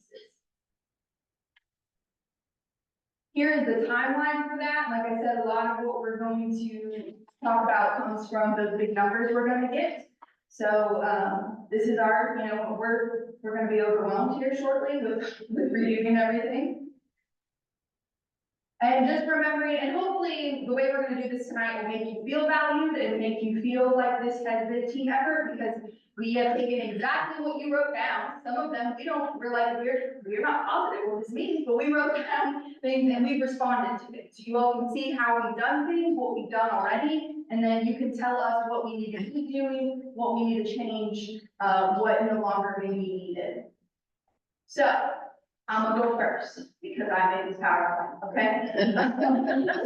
Here is the timeline for that. Like I said, a lot of what we're going to talk about comes from those big numbers we're going to get. So this is our, we're going to be overwhelmed here shortly with redoing everything. And just remembering, and hopefully the way we're going to do this tonight will make you feel valued and make you feel like this has been a team effort, because we have taken exactly what you wrote down. Some of them, we're not positive what this means, but we wrote down things and we've responded to it. So you all can see how we've done things, what we've done already, and then you can tell us what we need to keep doing, what we need to change, what no longer may be needed. So I'm gonna go first because I made this PowerPoint, okay?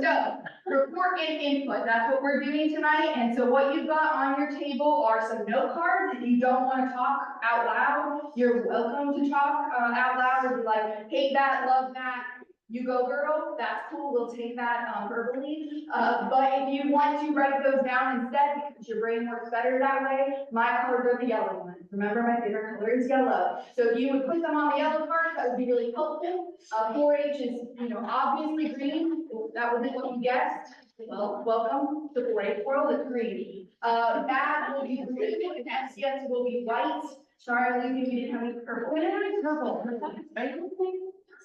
So, report and input, that's what we're doing tonight. And so what you've got on your table are some note cards. If you don't want to talk out loud, you're welcome to talk out loud or be like, hate that, love that. You go girl, that's cool, we'll take that verbally. But if you want to write those down instead, because your brain works better that way, my colors are the yellow ones. Remember, my favorite color is yellow. So if you would put them on the yellow part, that would be really helpful. 4-H is, obviously green, if that wasn't what you guessed. Well, welcome to the 4-H world, it's green. That will be blue, and FCS will be white. Sorry, Lucy, we didn't have any purple. We didn't have any purple.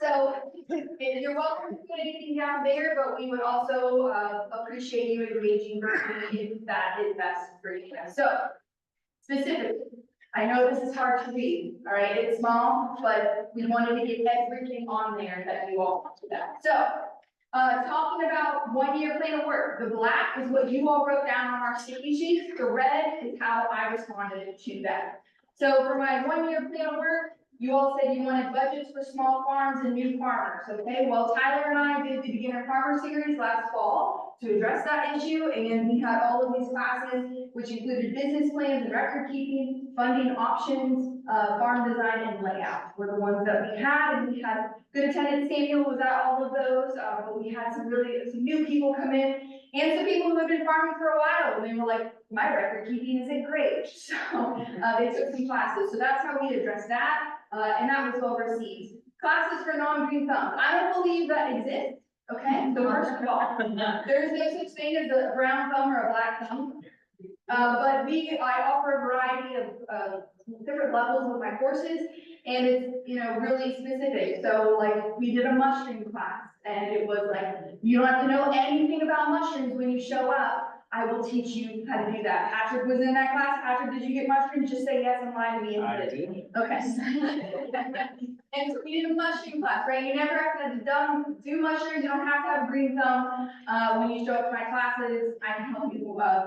So, you're welcome to put anything down there, but we would also, appreciate you engaging verbally if that is best for you. So, specifically, I know this is hard to read, all right, it's small, but we wanted to get everything on there that you all want to that. So, talking about 1-year plan of work, the black is what you all wrote down on our sticky sheets, the red is how I responded to that. So for my 1-year plan of work, you all said you wanted budgets for small farms and new farmers, okay? Well, Tyler and I did the beginner farmer series last fall to address that issue, and we had all of these classes, which included business plans and record keeping, funding options, farm design and layout were the ones that we had, and we had good attendance. Samuel was at all of those, but we had some new people come in, and some people who have been farming for a while, and they were like, my record keeping isn't great, so they took some classes. So that's how we addressed that. And that was well received. Classes for non-green thumbs. I don't believe that exists, okay? So first of all, there's no such thing as a brown thumb or a black thumb. But I offer a variety of different levels of my courses, and it's, really specific. So like, we did a mushroom class, and it was like, you don't have to know anything about mushrooms when you show up. I will teach you how to do that. Patrick was in that class. Patrick, did you get mushrooms? Just say yes and lie to me. I did. Okay. And so we did a mushroom class, right? You never have to do mushrooms. You don't have to have a green thumb. When you show up to my classes, I can help you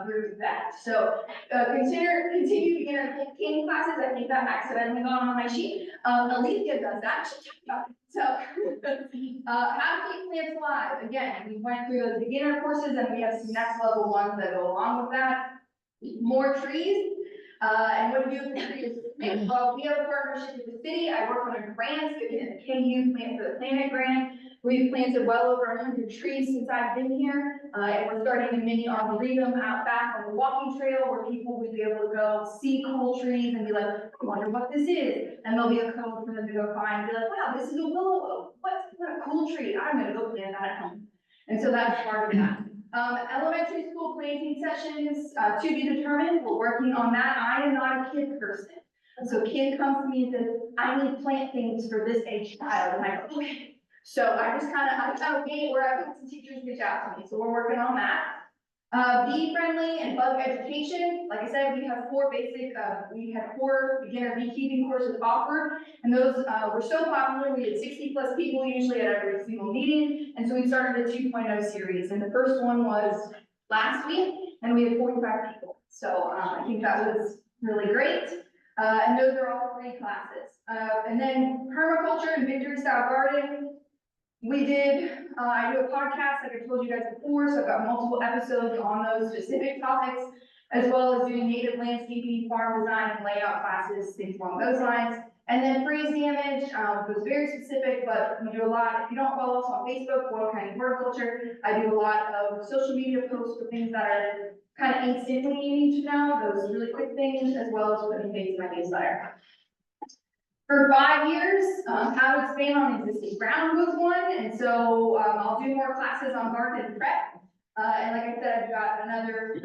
through that. So continue beginner canning classes. I think that accidentally gone on my sheet. Alicia does that. So how to keep plants alive. Again, we went through those beginner courses, and we have some next level ones that go along with that. More trees. And what do we do with the trees? Well, we have a partnership with the city. I work on a grant, the KU Plant for the Planet grant. We've planted well over 100 trees since I've been here. And we're starting a mini arboretum out back on the walking trail where people will be able to go see cool trees and be like, I wonder what this is. And there'll be a code for them to go find and be like, wow, this is a willow oak. What a cool tree. I'm gonna go plant that at home. And so that's part of that. Elementary school planting sessions, to be determined. We're working on that. I am not a kid person. So kid comes to me and says, I need plant things for this age child. And I go, okay. So I found a gate where I've had some teachers reach out to me. So we're working on that. Bee friendly and bug education. Like I said, we have 4 beginner beekeeping courses offered. And those were so popular, we had 60+ people usually at every single meeting. And so we started a 2.0 series. And the first one was last week, and we had 45 people. So I think that was really great. And those are all free classes. And then permaculture and victory style gardening. We did, I do a podcast like I told you guys before, so I've got multiple episodes on those specific topics, as well as doing native landscaping, farm design, and layout classes, things along those lines. And then freeze damage was very specific, but we do a lot. If you don't follow us on Facebook, Boyle County Horticulture, I do a lot of social media posts for things that are kind of instantly you need to know, those really quick things, as well as putting things in my newsletter. For 5 years, how to expand on existing ground was one, and so I'll do more classes on garden and prep. And like I said, I've got another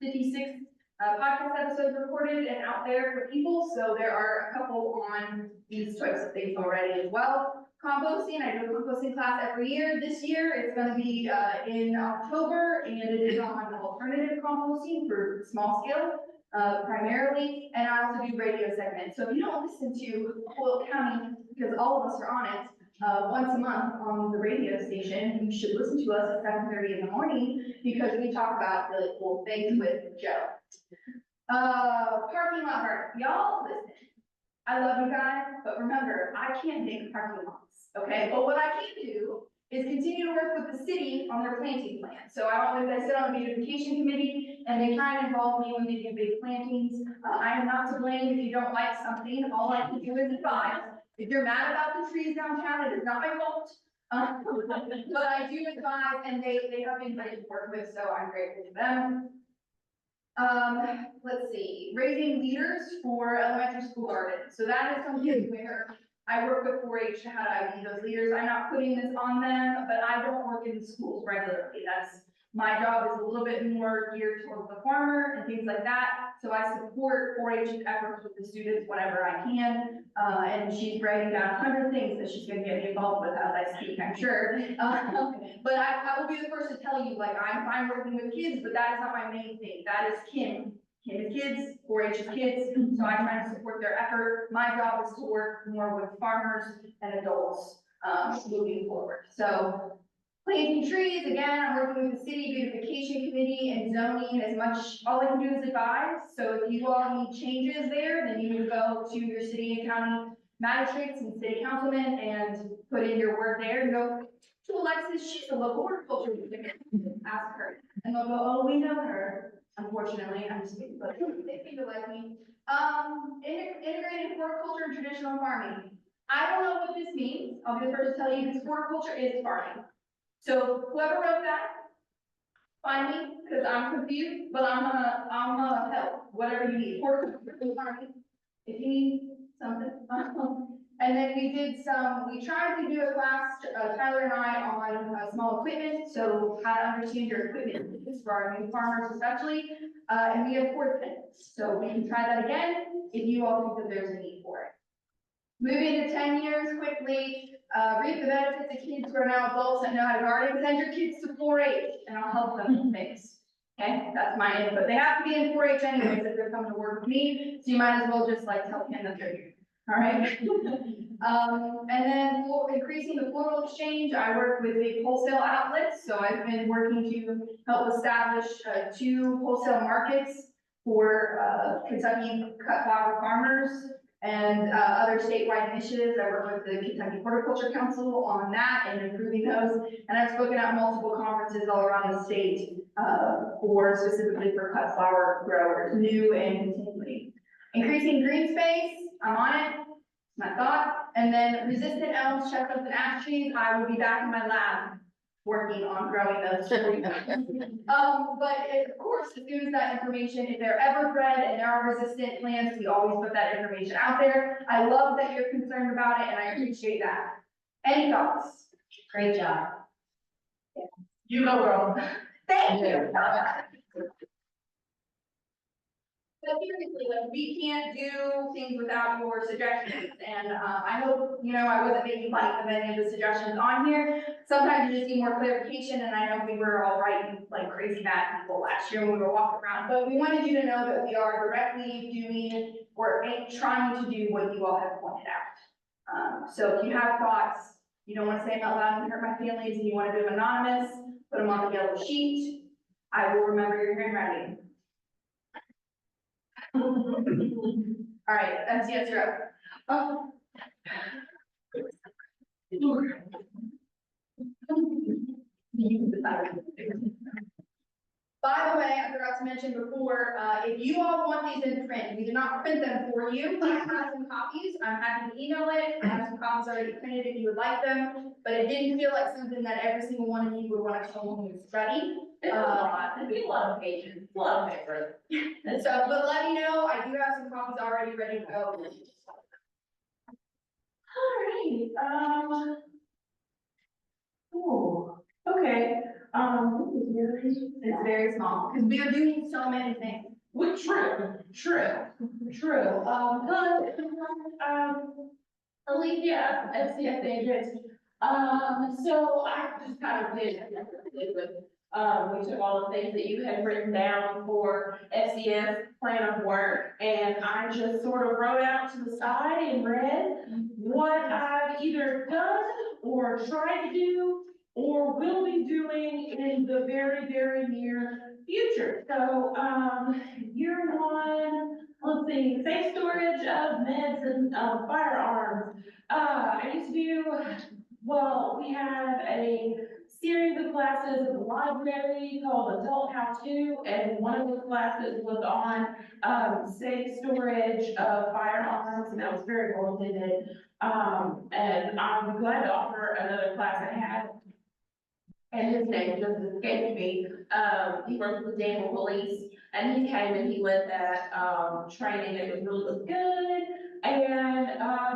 56 podcast episodes recorded and out there for people, so there are a couple on these types of things already as well. Composting, I do a composting class every year. This year, it's going to be in October, and it is on alternative composting for small scale. Primarily, and I also do radio segments. So if you don't listen to Boyle County, because all of us are on it, once a month on the radio station, you should listen to us at 7:30 in the morning, because we talk about really cool things with Joe. Parking lot art. Y'all listen. I love you guys, but remember, I can't make parking lots, okay? But what I can do is continue to work with the city on their planting plan. So I sit on the beautification committee, and they try and involve me when they do big plantings. I am not to blame if you don't like something. All I can do is advise. If you're mad about the trees downtown, it is not my fault. But I do advise, and they have been great to work with, so I'm grateful to them. Let's see, raising leaders for elementary school garden. So that is something where I work with 4-H to how to ID those leaders. I'm not putting this on them, but I don't work in the schools regularly. My job is a little bit more geared towards the farmer and things like that. So I support 4-H efforts with the students whenever I can. And she's writing down 100 things that she's gonna get me involved with as I speak, I'm sure. But I will be the first to tell you, like, I'm fine working with kids, but that is not my main thing. That is Kim. Kim is kids, 4-H is kids, so I try to support their effort. My job is to work more with farmers and adults, moving forward. So planting trees, again, I'm working with the city beautification committee and zoning as much, all I can do is advise. So if you all need changes there, then you would go to your city and county magistrates and city councilmen and put in your word there and go to Alexis, she's a local horticulture, ask her. And they'll go, oh, we know her. Unfortunately, I'm just kidding, but they seem to like me. Integrated horticulture and traditional farming. I don't know what this means. I'll be the first to tell you, because horticulture is farming. So whoever wrote that, find me, because I'm confused, but I'm gonna help, whatever you need, horticulture, farming, if you need something. And then we tried to do a class, Tyler and I, on small equipment, so how to understand your equipment, this for our new farmers especially, and we have 4 things, so we can try that again, if you all think that there's a need for it. Moving to 10 years quickly, reap the benefits of kids who are now adults that know how to garden. Send your kids to 4-H and I'll help them with things. Okay, that's my input. They have to be in 4-H anyways if they're coming to work with me, so you might as well just like tell them that they're here. All right. And then increasing the floral exchange. I work with big wholesale outlets, so I've been working to help establish 2 wholesale markets for Kentucky cut flower farmers. And other statewide initiatives. I work with the Kentucky Horticulture Council on that and improving those. And I've spoken at multiple conferences all around the state specifically for cut flower growers, new and continuing. Increasing green space, I'm on it, it's my thought. And then resistant elms, chestnuts, and ash trees, I will be back in my lab working on growing those. But of course, as soon as that information, if they're ever bred and there are resistant plants, we always put that information out there. I love that you're concerned about it and I appreciate that. Any thoughts? Great job. You go, girl. Thank you. But seriously, like, we can't do things without your suggestions, and, I hope, I wasn't making light of any of the suggestions on here. Sometimes you just need more clarification, and I know we were all writing like crazy mad people last year when we were walking around, but we wanted you to know that we are directly doing, or trying to do what you all have pointed out. So if you have thoughts, you don't want to say them out loud and hurt my feelings, and you want to do them anonymous, put them on the yellow sheet. I will remember your handwriting. All right, that's yes, you're up. Oh. By the way, I forgot to mention before, if you all want these in print, we did not print them for you. I have some copies. I'm happy to email it. I have some copies already printed if you would like them, but it didn't feel like something that every single one of you would want to show when you study. It's a lot of pages, a lot of paper. And so, but let me know. I do have some copies already ready to go. Alright, oh, okay, It's very small, because we are doing so many things. true, Alicia, FCS agent, so I just kind of did with, we took all the things that you had written down for FCS plan of work, and I just sort of wrote out to the side and read what I've either done or tried to do or will be doing in the very, very near future. So, year 1, let's see, safe storage of meds and firearms. I used to do, well, we have a series of classes at the library called Adult How To, and one of those classes was on safe storage of firearms, and that was very well attended. And I'm glad to offer another class I had. And his name just escaped me. He works with the Danville Police, and he came and he led that, training. It was really good. And,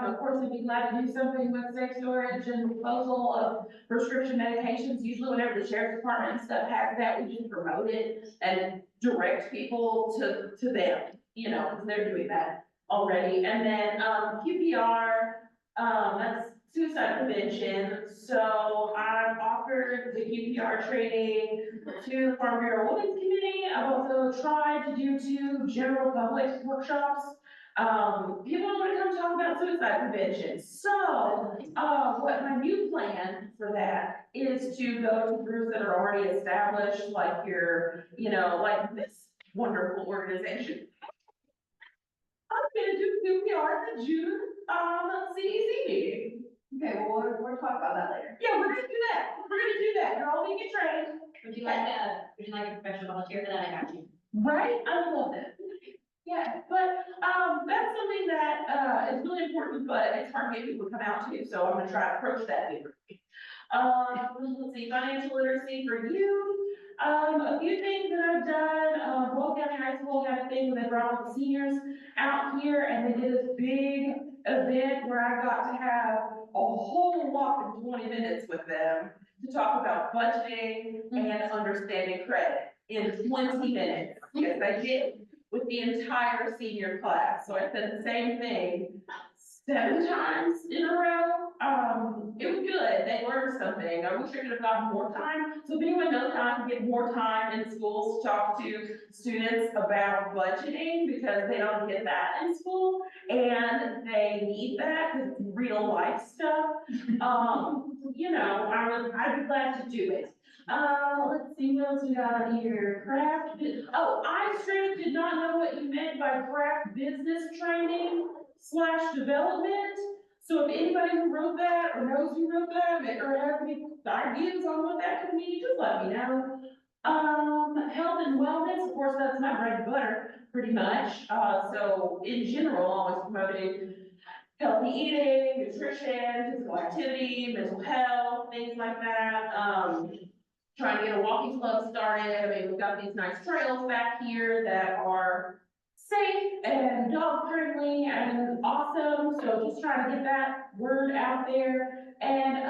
of course, I'd be glad to do something with safe storage and disposal of prescription medications. Usually whenever the sheriff's department and stuff has that, we just promote it and direct people to them, you know, because they're doing that already. And then, QPR, that's suicide prevention. So I've offered the QPR training to the Farm Bureau Women's Committee. I've also tried to do 2 general public workshops. People want to come talk about suicide prevention. So, what my new plan for that is to go to groups that are already established, like your, you know, like this wonderful organization. I'm gonna do QPR at the June, CEC meeting. Okay, well, we'll talk about that later. Yeah, we're gonna do that. We're gonna do that. You're all gonna get trained. Would you like a professional volunteer for that? I got you. Right? I love that. Yeah, but, that's something that, is really important, but it's hard to get people to come out to, so I'm gonna try to approach that differently. Let's see, financial literacy for youth. A few things that I've done, Boyle County High School had a thing where they brought all the seniors out here and they did this big event where I got to have a whole lot of 20 minutes with them to talk about budgeting and understanding credit in 20 minutes. Yes, I did, with the entire senior class. So I said the same thing 7 times in a row. It was good. They learned something. I wish I could have gotten more time. So if anyone knows how I can get more time in schools to talk to students about budgeting, because they don't get that in school and they need that because it's real life stuff. You know, I'd be glad to do it. Let's see what else we got here. I straight did not know what you meant by craft business training / development. So if anybody who wrote that or knows who wrote that or has any ideas on what that could mean, just let me know. Health and wellness, of course, that's my bread and butter, pretty much. So in general, always promoting healthy eating, nutrition, physical activity, mental health, things like that. Trying to get a walking club started. I mean, we've got these nice trails back here that are safe and dog friendly and awesome. So just trying to get that word out there and,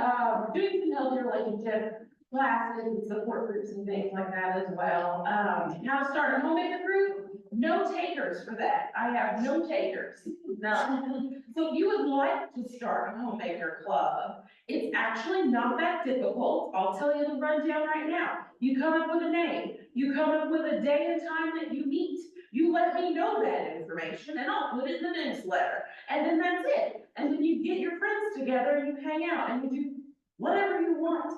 doing some healthy relationship classes and support groups and things like that as well. How to start a homemaker group? No takers for that. I have no takers, none. So if you would like to start a homemaker club, it's actually not that difficult. I'll tell you the rundown right now. You come up with a name, you come up with a day and time that you meet. You let me know that information and I'll put it in the newsletter. And then that's it. And then you get your friends together and you hang out and you do whatever you want.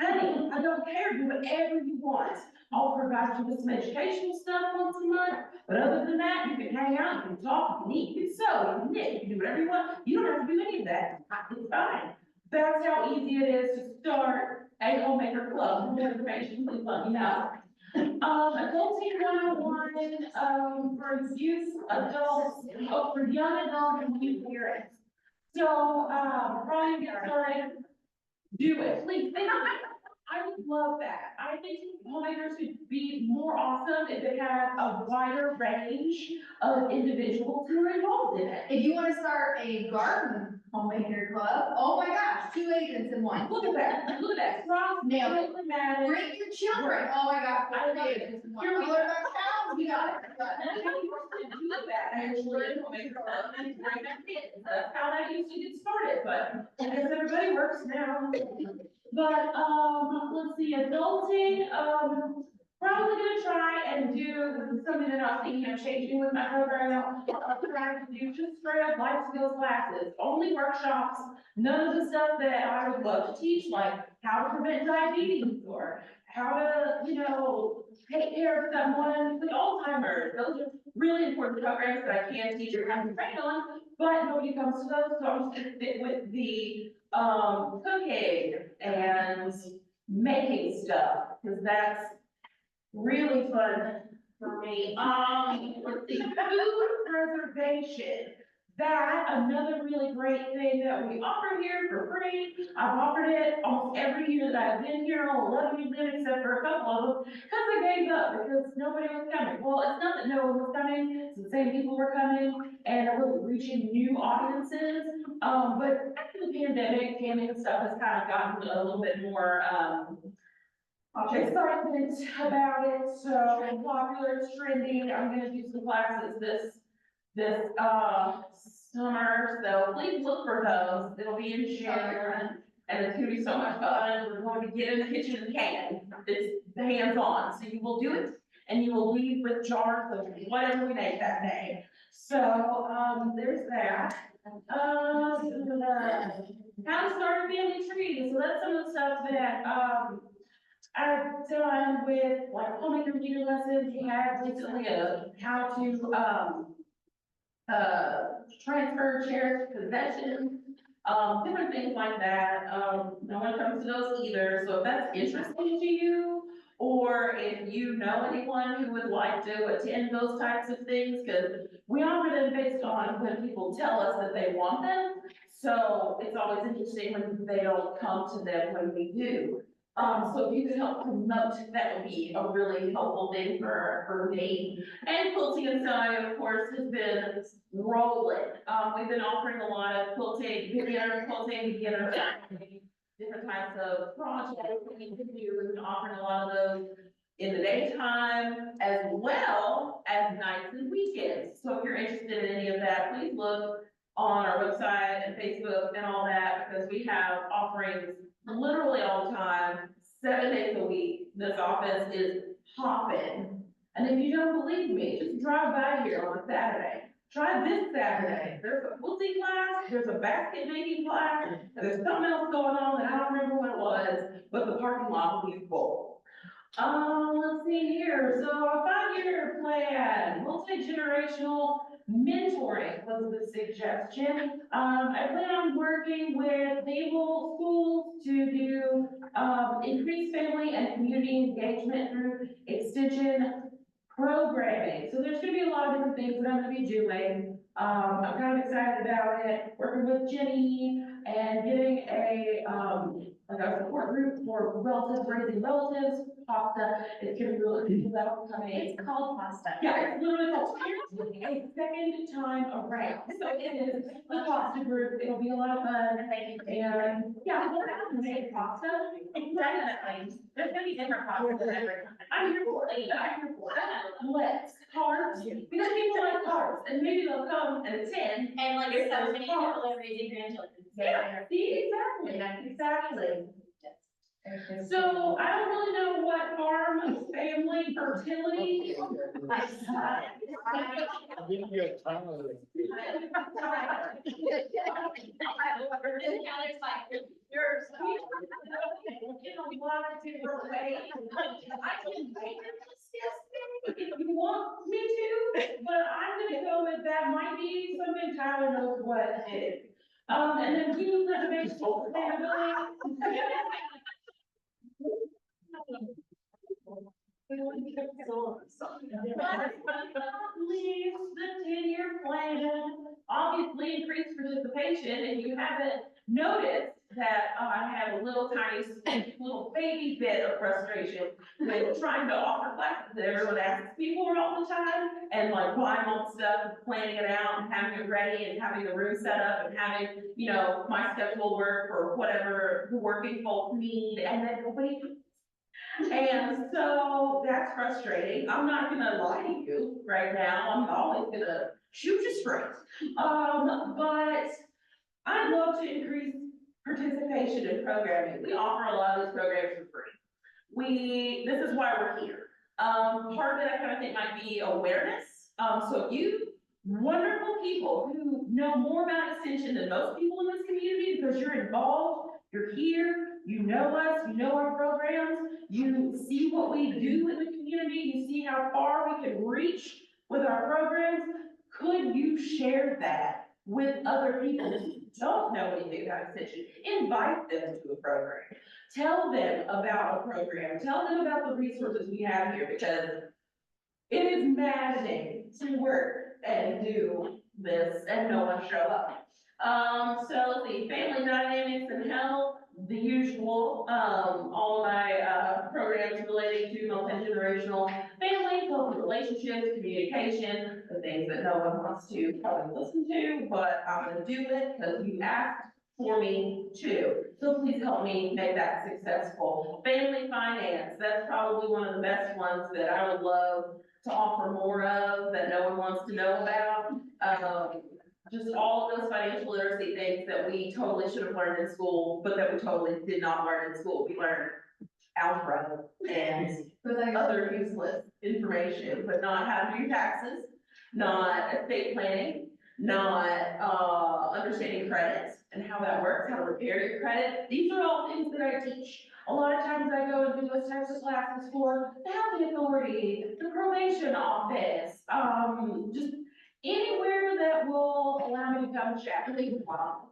Honey, I don't care, do whatever you want. I'll provide you with some educational stuff once a month, but other than that, you can hang out, you can talk, you can eat, you can sew, you can knit, you can do whatever you want. You don't have to do any of that. It's fine. That's how easy it is to start a homemaker club. For more information, please let me know. Adulting 101, for youth, adults, for young adults and youth parents. So, Brian, get started. Do it, please. I would love that. I think homemakers would be more awesome if it had a wider range of individuals who are involved in it. If you wanna start a garden homemaker club, oh my gosh, 2 agents in one. Look at that, look at that. Cross, Nailed it. dramatic. Bring your children, oh my gosh, I 4 love it. agents in one. Here we What about cows? We got it. That's how you used to do that, actually, in homemaker club, and bring their kids. That's how that used to get started, but I guess everybody works now. But, let's see, adulting, probably gonna try and do something that I'm thinking of changing with my program. I'll try to do just straight up life skills classes, only workshops, none of the stuff that I would love to teach, like how to prevent diabetes or how to, you know, take care of someone with Alzheimer's. Those are really important programs that I can teach or have to train on, but nobody comes to those, so I'm just gonna stick with the cooking and making stuff, because that's really fun for me. Let's see, food preservation. that, another really great thing that we offer here for free, I've offered it almost every year that I've been here, all 11 years in, except for a couple of them, because I gave up, because nobody was coming. Well, it's not that no one was coming, it's the same people were coming, and I was reaching new audiences. But after the pandemic, camping stuff has kind of gotten a little bit more, excitement about it, so popular, it's trending. I'm gonna do some classes this summer, so please look for those. It'll be in June, and it's gonna be so much fun. We're going to get in the kitchen and can. It's hands-on, so you will do it, and you will leave with jars of whatever we make that day. So, there's that. How to start a family tree, so that's some of the stuff that, I've done with like homemaker reader lessons. We had recently how to, transfer cherished possessions, different things like that. No one comes to those either, so if that's interesting to you, or if you know anyone who would like to attend those types of things, because we offer them based on when people tell us that they want them. So it's always interesting when they don't come to them when we do. So if you could help promote, that would be a really helpful thing for me. And quilting and sewing, of course, has been rolling. We've been offering a lot of quilting, beginner, different types of projects that we can do. We've been offering a lot of those in the daytime as well as nights and weekends. So if you're interested in any of that, please look on our website and Facebook and all that, because we have offerings literally all the time, 7 days a week. This office is hopping. And if you don't believe me, just drive by here on a Saturday. Try this Saturday. There's a quilting class, there's a basket making class, and there's something else going on that I don't remember what it was, but the parking lot will be full. Let's see here. So a 5-year plan, multi-generational mentoring was the suggestion. I plan on working with naval schools to do increased family and community engagement through extension programming. So there's gonna be a lot of different things that I'm gonna be doing. I'm kind of excited about it, working with Jenny and getting like a support group for relatives, raising relatives, pasta. It's gonna be really people that are coming. It's called pasta. Yeah, it's literally called a second time around. So it is the pasta group. It'll be a lot of fun. And yeah, we'll have to make pasta. Definitely. There's gonna be different pastas every time. I'm here for it. I'm here for it. Let's carbs, because people like carbs, and maybe they'll come and attend. And like If so there's many carbs. people are raising grandchildren. Yeah, see, exactly. So I don't really know what farm family fertility. Yours. In a lot of different ways. I can make it disgusting if you want me to, but I'm gonna go with that might be something Tyler knows what it is. And then we reservation sustainability. Leaves the 10-year plan, obviously increased participation, and you haven't noticed that I had a little tiny, little baby bit of frustration with trying to offer classes that everyone asks me for all the time, and like buying all the stuff, and planning it out, and having it ready, and having the room set up, and having, you know, my schedule work for whatever the working folks need, and then nobody. And so that's frustrating. I'm not gonna lie to you right now. I'm always gonna shoot you straight. But I'd love to increase participation in programming. We offer a lot of these programs for free. This is why we're here. Part of it I kind of think might be awareness. So you wonderful people who know more about extension than most people in this community because you're involved, you're here, you know us, you know our programs, you see what we do in the community, you see how far we can reach with our programs. Could you share that with other people who don't know anything about extension? Invite them to a program. Tell them about a program. Tell them about the resources we have here, because it is maddening to work and do this and no one show up. So let's see, family dynamics and health, the usual, all of my, programs relating to multi-generational families, healthy relationships, communication, the things that no one wants to probably listen to, but I'm gonna do it because you asked for me to. So please help me make that successful. Family finance, that's probably one of the best ones that I would love to offer more of, that no one wants to know about. Just all of those financial literacy things that we totally should have learned in school, but that we totally did not learn in school. We learned algebra and other useless information, but not how to do taxes, not estate planning, not, understanding credit and how that works, how to repair your credit. These are all things that I teach. A lot of times I go and do those types of classes for the housing authority, the probation office, just anywhere that will allow me to come chat with you.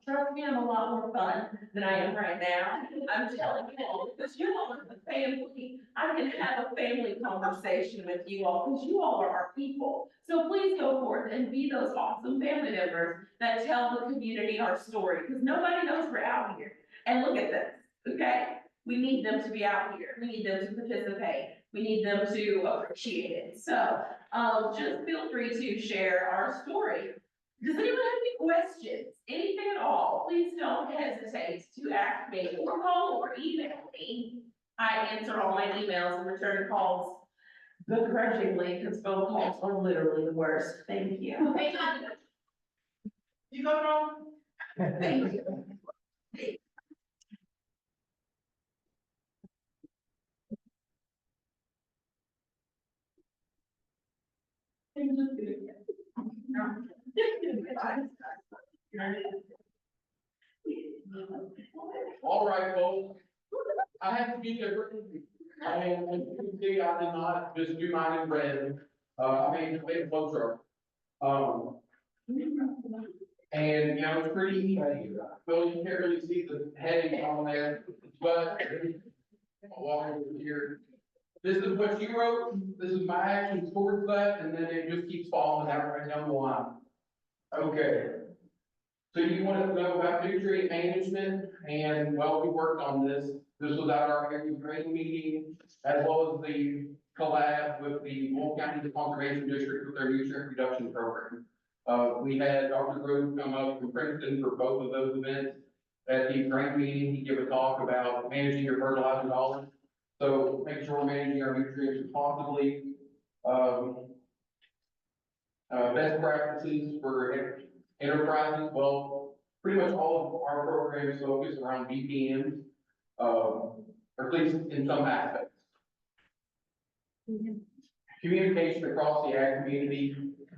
Trust me, I'm a lot more fun than I am right now. I'm telling you all, because you all are the family. I can have a family conversation with you all, because you all are our people. So please go forth and be those awesome family members that tell the community our story, because nobody knows we're out here. And look at this, okay? We need them to be out here. We need them to participate. We need them to appreciate it. So, just feel free to share our story. Does anyone have any questions? Anything at all? Please don't hesitate to ask me or call or email me. I answer all my emails and return calls begrudgingly because phone calls are literally the worst. Thank you. You go wrong? Thank you. All right, folks. I have to be different. I mean, as you can see, I did not just do mine in red. I made a flow chart. And, you know, it's pretty easy. Well, you can't really see the heading on there, but I'll walk over here. This is what you wrote. This is my action towards that, and then it just keeps following that right down the line. Okay. So you want to know about nutrient management, and well, we worked on this. This was at our area training meeting, as well as the collab with the Boyle County Conservation District with their nutrient reduction program. We had Dr. Grove come up from Princeton for both of those events. At the training meeting, he gave a talk about managing your fertilizer dollars. So make sure we're managing our nutrients responsibly. Best practices for enterprises, well, pretty much all of our programs focus around BPMs, or at least in some aspects. Communication across the ag community,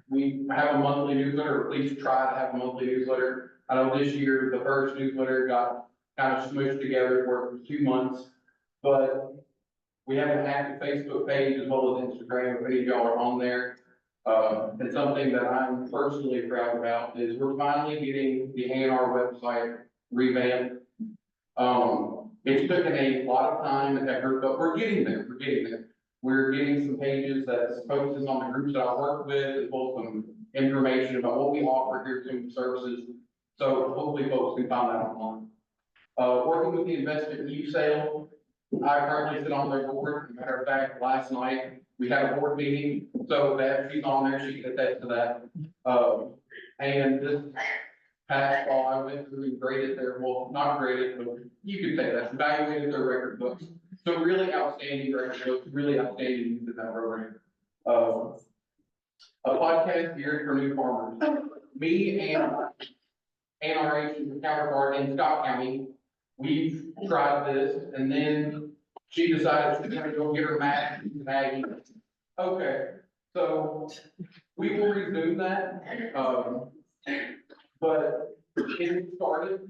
we have a monthly newsletter, or at least try to have a monthly newsletter. I know this year, the first newsletter got kind of smushed together for 2 months, but we have an active Facebook page as well as Instagram, if any of y'all are on there. And something that I'm personally proud about is we're finally getting the A&R website revamped. It's taken a lot of time and effort, but we're getting there, We're getting some pages that focuses on the groups that I work with, as well as some information about what we offer here, some services. So hopefully folks can find that online. Working with the investment youth sale, I currently sit on their board. As a matter of fact, last night, we had a board meeting, so that she's on there, she can attest to that. And this past fall, I went through and graded their, well, not graded, but you could say that, evaluated their record books. So really outstanding record books, really outstanding use of that program. A podcast geared for new farmers. Me and our agent counterpart in Scott County, we've tried this, and then she decided she's gonna go get her master's in ag. Okay, so we will resume that, but it started,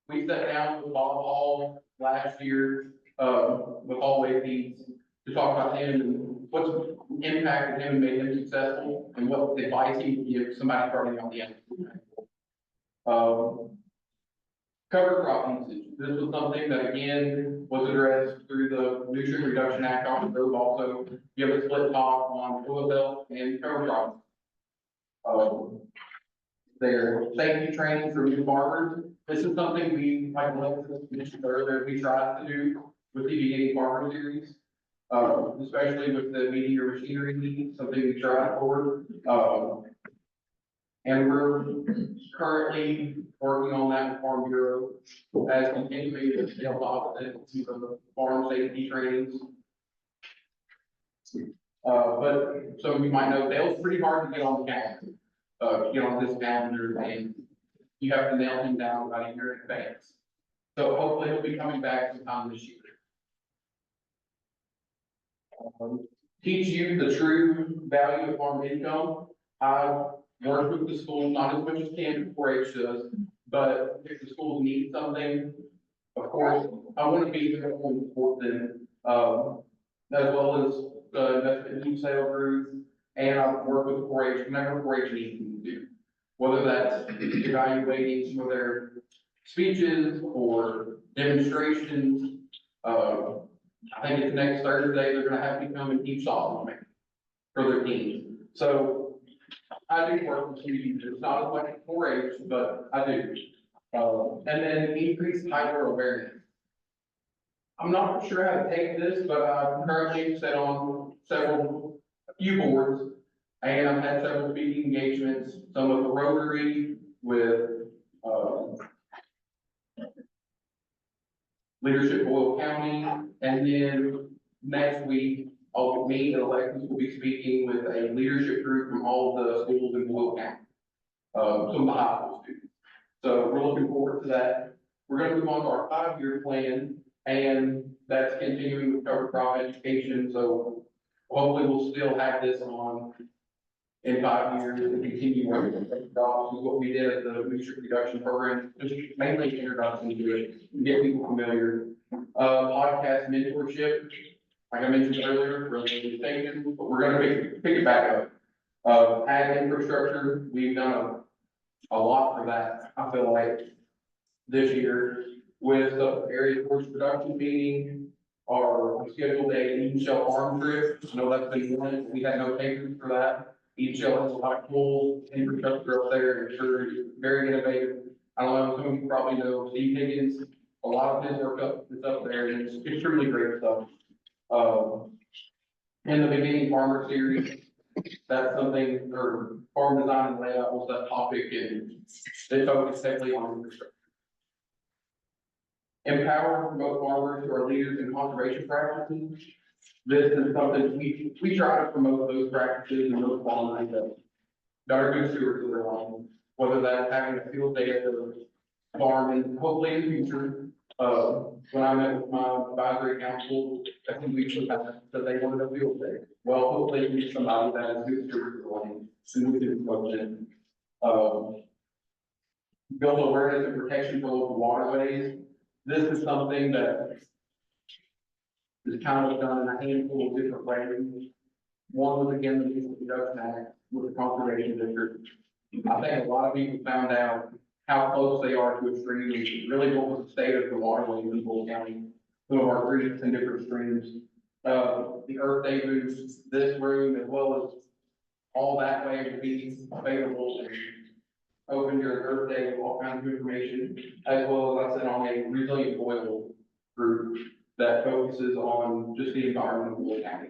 we sat down with Bob Hall last year, with all Waypeas to talk about him and what's impacted him and made him successful and what advice he would give somebody starting out the end. Cover crop usage. This was something that again was addressed through the Nutrient Reduction Act. Dr. Grove also give a split talk on soil health and cover crops. their safety training for new farmers. This is something we, like Alexis mentioned earlier, we tried to do with the beginning farmer series. Especially with the meeting your machinery needs, something we tried for. And we're currently working on that with Farm Bureau as continuing to scale off the farm safety trainings. But some of you might know Dale's pretty hard to get on the calendar. Get on this calendar and you have to nail him down about a year in advance. So hopefully he'll be coming back sometime this year. Teach you the true value of farm income. I work with the schools, not as much as Camden 4-H does, but if the schools need something, of course, I want to be there to support them, as well as the investment youth sale group, and I work with 4-H, whenever 4-H needs me to do. Whether that's evaluating some of their speeches or demonstrations, I think it's next Thursday, they're gonna have me come and teach softball for their team. So I do work with students, it's not as much as 4-H, but I do. And then increase hydro awareness. I'm not sure how to take this, but I currently sit on a few boards, and I've had several speaking engagements, some with the Rotary, with, Leadership Boyle County, and then next week, me and Alexis will be speaking with a leadership group from all of the schools in Boyle County. Some of the high school students. So we're looking forward to that. We're gonna move on to our 5-year plan, and that's continuing with cover crop education, so hopefully we'll still have this on in 5 years and continue working with cover crops, is what we did at the nutrient reduction program, just mainly introduction to it, get people familiar. Podcast mentorship, like I mentioned earlier, really taken, but we're gonna pick it back up. Ag infrastructure, we've done a lot for that, I feel like, this year with the area force production meeting, our scheduled a Eden Shell farm trip. I know that's been one, we had no takers for that. Eden Shell has a lot of cool infrastructure up there, and sure, it's very innovative. I don't know, some of you probably know Steve Higgins, a lot of his work is up there, and it's truly great stuff. In the beginning farmer series, that's something, or farm design and layout was that topic, and they focused heavily on infrastructure. Empower and promote farmers who are leaders in conservation practices. This is something we try to promote those practices and those qualities that are good stewards of their land, whether that's having a field day at the farm, and hopefully in the future, when I met with my advisory council, I think we should have, that they wanted a field day. Well, hopefully we get somebody that is good stewards of the land, and we can promote them. Build awareness and protection for local waterways. This is something that is kind of done in a handful of different ways. One was again, the Nutrient Reduction Act with the conservation district. I think a lot of people found out how close they are to a stream, and really what was the state of the waterway in Boyle County. Some of our creeks and different streams. The Earth Day moves this room as well as all that way to be available and open during Earth Day with all kinds of information, as well as I said on a resilient Boyle group that focuses on just the environment of Boyle County.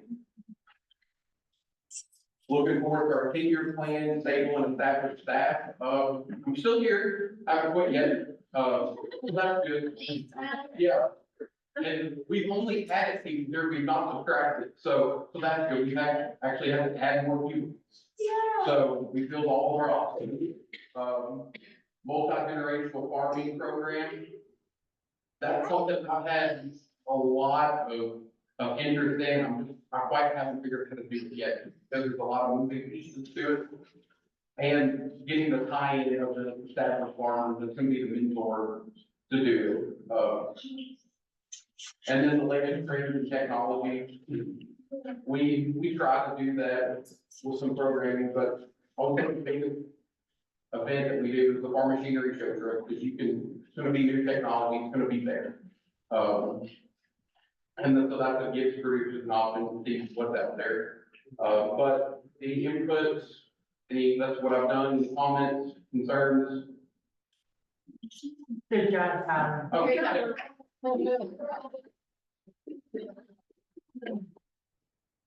Looking forward to our 10-year plan, stable and established staff. I'm still here, I haven't quit yet. That's good. Yeah. And we've only added people here, we've not subtracted, so that's good. We've actually had to add more people. So we filled all of our offices. Multi-generational farming program. That's something I've had a lot of interest in. I quite haven't figured out how to do it yet, because there's a lot of moving pieces to it. And getting the tie-in of the established farmers, that's gonna be the mentor to do it. And then the latest training and technology. We try to do that with some programming, but also the biggest event that we do is the farm machinery show truck, because it's gonna be new technology, it's gonna be there. And then so that's what gives producers an option to see what's out there. But the inputs That's what I've done, comments, concerns. Good job, Tyler. Okay.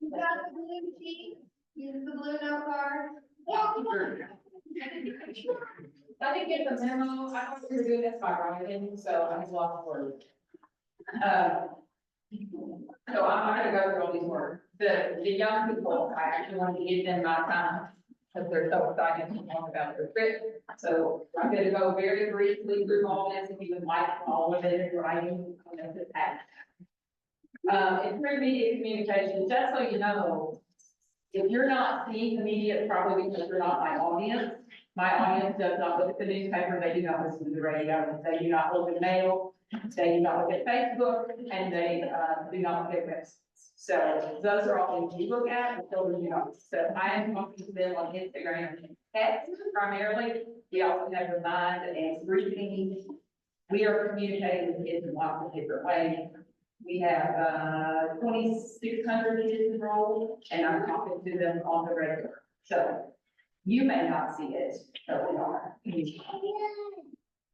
You got the blue sheet, use the blue note card. I didn't get the memo, I thought we were doing this by writing, so I was lost for it. So I'm not gonna go through all these words. The young people, I actually wanted to give them my time, because they're so excited to talk about their trip. So I'm gonna go very briefly through all this, if you would like all of it in writing, on this act. In print media communication, just so you know, if you're not seeing the media, it's probably because you're not my audience. My audience does not look at the newspaper, they do not listen to the radio, they do not look at mail, they do not look at Facebook, and they, do not look at websites. So those are all things you look at, and children do not. So I am talking to them on Instagram and text primarily. We also have Remind and Briefing. We are communicating with kids in lots of different ways. We have, 2,600 kids enrolled, and I'm talking to them on the regular. So you may not see it, but we are.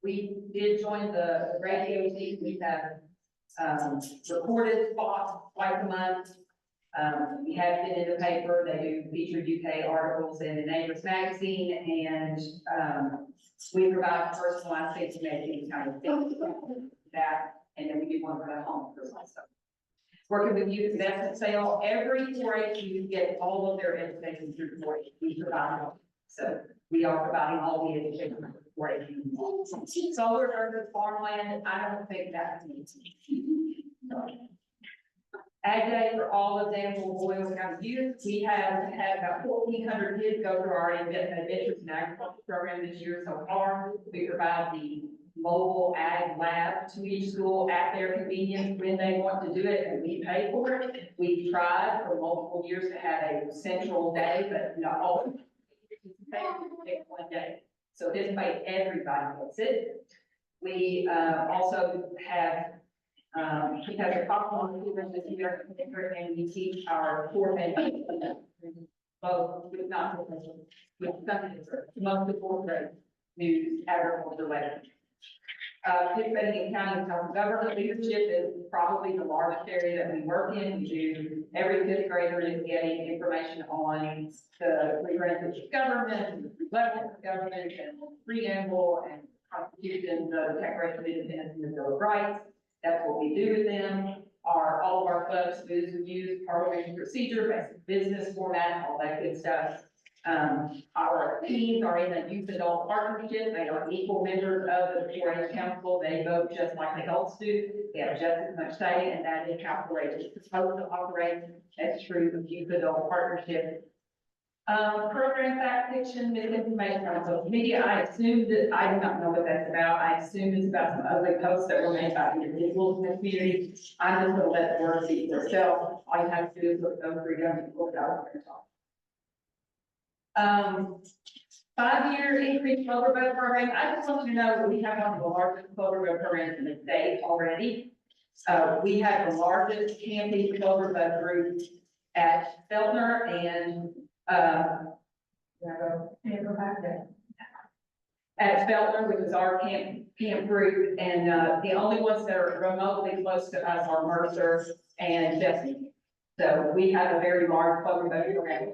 We did join the radio team. We have, recorded spots twice a month. We have been in the paper. They do featured UK articles in the Neighbors magazine, and, we provide personalized safety messaging kind of thing that, and then we do one for the home for myself. Working with youth investment sale, every 4-H youth get all of their education through 4-H. We provide it all. So we are providing all the education for 4-H youth. Solar versus farmland, I don't think that's easy. Ag Day for all of them for Boyle County youth. We have had about 1,400 kids go through our Adventures in Agriculture program this year so far. We provide the mobile ag lab to each school at their convenience when they want to do it, and we pay for it. We've tried for multiple years to have a central day, but not all. Pick one day. So this way everybody gets it. We also have because the popcorn students this year, and we teach our fourth and both with not with something most of fourth grade news, agriculture related. Participating in county and town government leadership is probably the largest area that we work in. We do, every fifth grader is getting information on the three branches of government, the levels of government, and preamble and Constitution, the Declaration of Independence, and the Bill of Rights. That's what we do with them. All of our clubs, news reviews, parliamentary procedure, basic business format, all that good stuff. Our teams are in a youth adult partnership. They are equal members of the 4-H council. They vote just like adults do. They have just as much say, and that is how 4-H is supposed to operate. That's true of youth adult partnership. Program fact fiction, misinformation on social media. I assume that, I do not know what that's about. I assume it's about some ugly posts that were made by individuals in the community. I'm just gonna let the word speak for itself. All you have to do is look at those 3 young people that I was going to talk. 5-year increased clover boat program. I just want you to know that we have one of the largest clover boat programs in the state already. We have the largest camping clover boat group at Feltner and, go back there. At Feltner, which is our camp group, and, the only ones that are remotely close to us are Mercer and Jesse. So we have a very large clover boat program.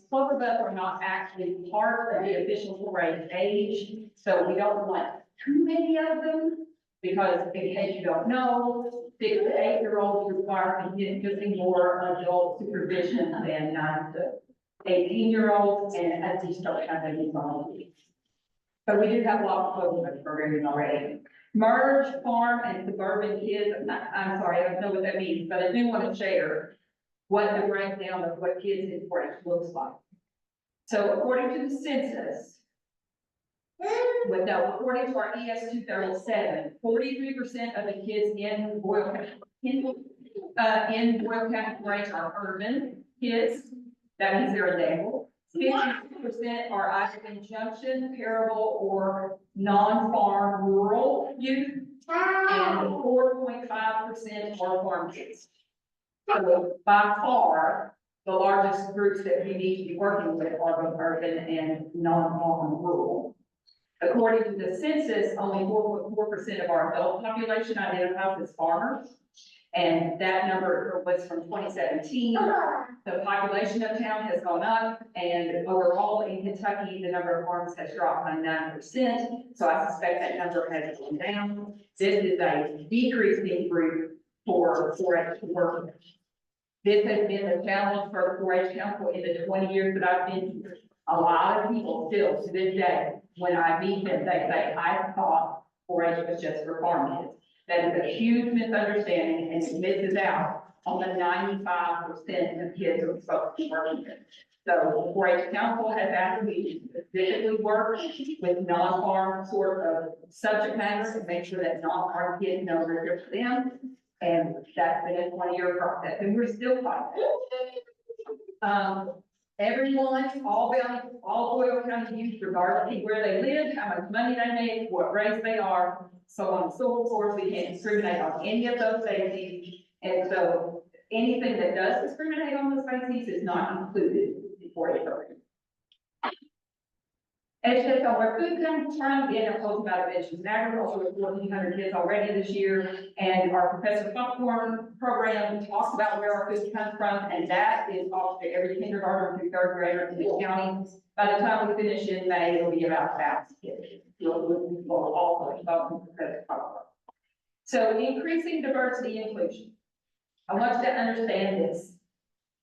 Clover boats are not actually part of the official 4-H age, so we don't want too many of them, because in case you don't know, 6 to 8-year-olds require significantly more adult supervision than 9 to 18-year-olds, and at least don't have any volunteers. So we do have a lot of clover boat programming already. Merge farm and suburban kids. I'm sorry, I don't know what that means, but I do want to share what the breakdown of what kids in 4-H looks like. So according to the census, according to our ES 237, 43% of the kids in Boyle County, in Boyle County 4-H are urban kids. That means they're adult. 52% are either in Junction, Parable, or non-farm rural youth, and 4.5% are farm kids. So by far, the largest groups that we need to be working with are both urban and non-farm rural. According to the census, only 4.4% of our adult population identifies as farmers. And that number was from 2017. The population of town has gone up, and overall in Kentucky, the number of farms has dropped by 9%. So I suspect that number has gone down. This is a decreasing group for 4-H workers. This has been a challenge for the 4-H council in the 20 years that I've been here. A lot of people still to this day, when I meet them, they say, I thought 4-H was just for farm kids. That is a huge misunderstanding, and it misses out on the 95% of kids who are supposed to be working with. So the 4-H council has asked me to specifically work with non-farm sort of subject matters and make sure that non-farm kids know they're here for them. And that's been a 20-year process, and we're still fighting. Everyone, all Boyle County youth, regardless of where they live, how much money they make, what race they are, so on and so forth, we can't discriminate on any of those bases. And so anything that does discriminate on those bases is not included in 4-H program. Education on where food comes from, again, I told you about adventures in agriculture with 1,400 kids already this year. And our Professor Popcorn program talks about where our food comes from, and that is offered to every kindergarten through 3rd grader in the county. By the time we finish in May, it'll be about 1,000 kids. So increasing diversity and inclusion. I want you to understand this.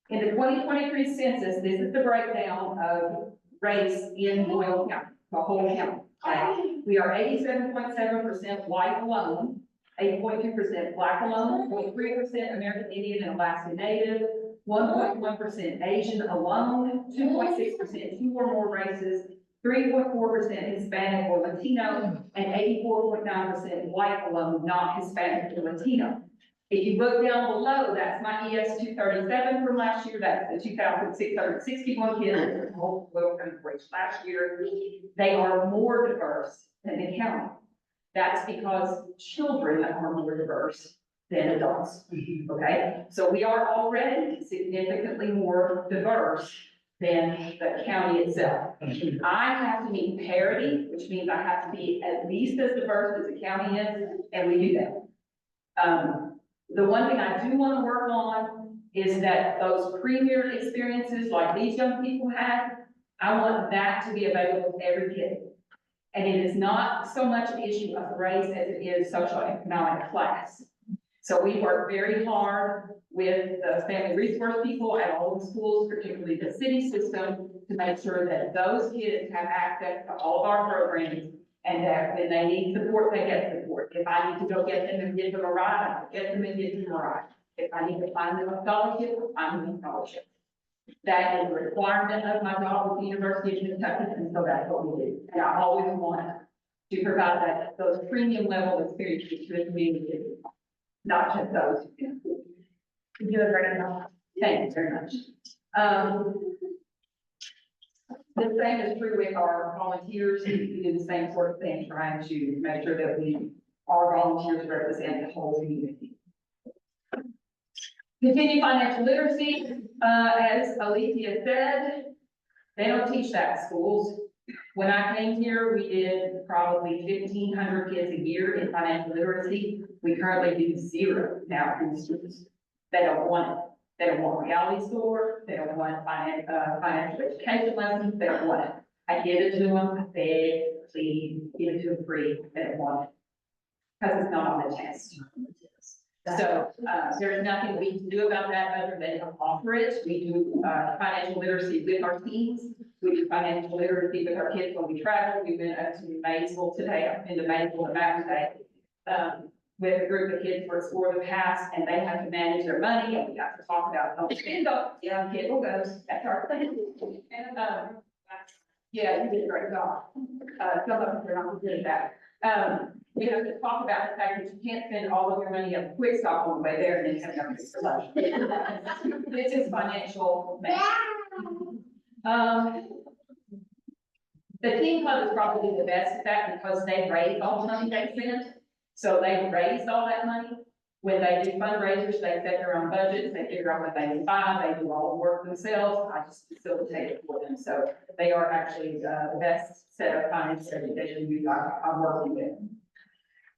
In the 2023 census, this is the breakdown of race in Boyle County, the whole county. Okay? We are 87.7% white alone, 8.2% black alone, 0.3% American Indian and Alaska Native, 1.1% Asian alone, 2.6% two or more races, 3.4% Hispanic or Latino, and 84.9% white alone, not Hispanic or Latino. If you look down below, that's my ES 237 from last year. That's the 2,661 kids in the whole Boyle County last year. They are more diverse than the county. That's because children are more diverse than adults. Okay, so we are already significantly more diverse than the county itself. I have to meet parity, which means I have to be at least as diverse as the county is, and we do that. The one thing I do want to work on is that those premier experiences like these young people have, I want that to be available to every kid. And it is not so much an issue of race as it is socioeconomic class. So we work very hard with the family resource people at all the schools, particularly the city system, to make sure that those kids have access to all of our programs, and that when they need support, they get support. If I need to go get them and give them a ride, I'll get them and give them a ride. If I need to find them a scholarship, I'll find them a scholarship. That is a requirement of my job with the University of Kentucky, and so that's what we do. And I always want to provide that, those premium level experiences to the community, not just those. You do a great job. Thank you very much. The same is true with our volunteers. We do the same sort of thing, trying to make sure that our volunteers represent the whole community. Continued financial literacy, as Alicia said, they don't teach that in schools. When I came here, we did probably 1,500 kids a year in financial literacy. We currently do 0 now in the schools. They don't want it. They don't want reality store. They don't want financial education lessons. They don't want it. I give it to them. I beg, please, give it to them free. They don't want it because it's not on the test. So there's nothing we can do about that other than offer it. We do financial literacy with our teams. We do financial literacy with our kids when we travel. We went up to Maysville today. I've been to Maysville and back today. With a group of kids for Explore the Past, and they have to manage their money, and we got to talk about, don't stand up, young kid will go, that's our thing. And, yeah, you did a great job. Some of us are not good at that. We have to talk about the fact that you can't spend all of your money at a quick stop on the way there and then have nothing for lunch. This is financial math. The teen club is probably the best at that because they raised all the money they spent. So they raised all that money. When they do fundraisers, they set their own budgets, they figure out what they can buy, they do all the work themselves, I just facilitate it for them, so they are actually, the best set of finance education you I'm working with.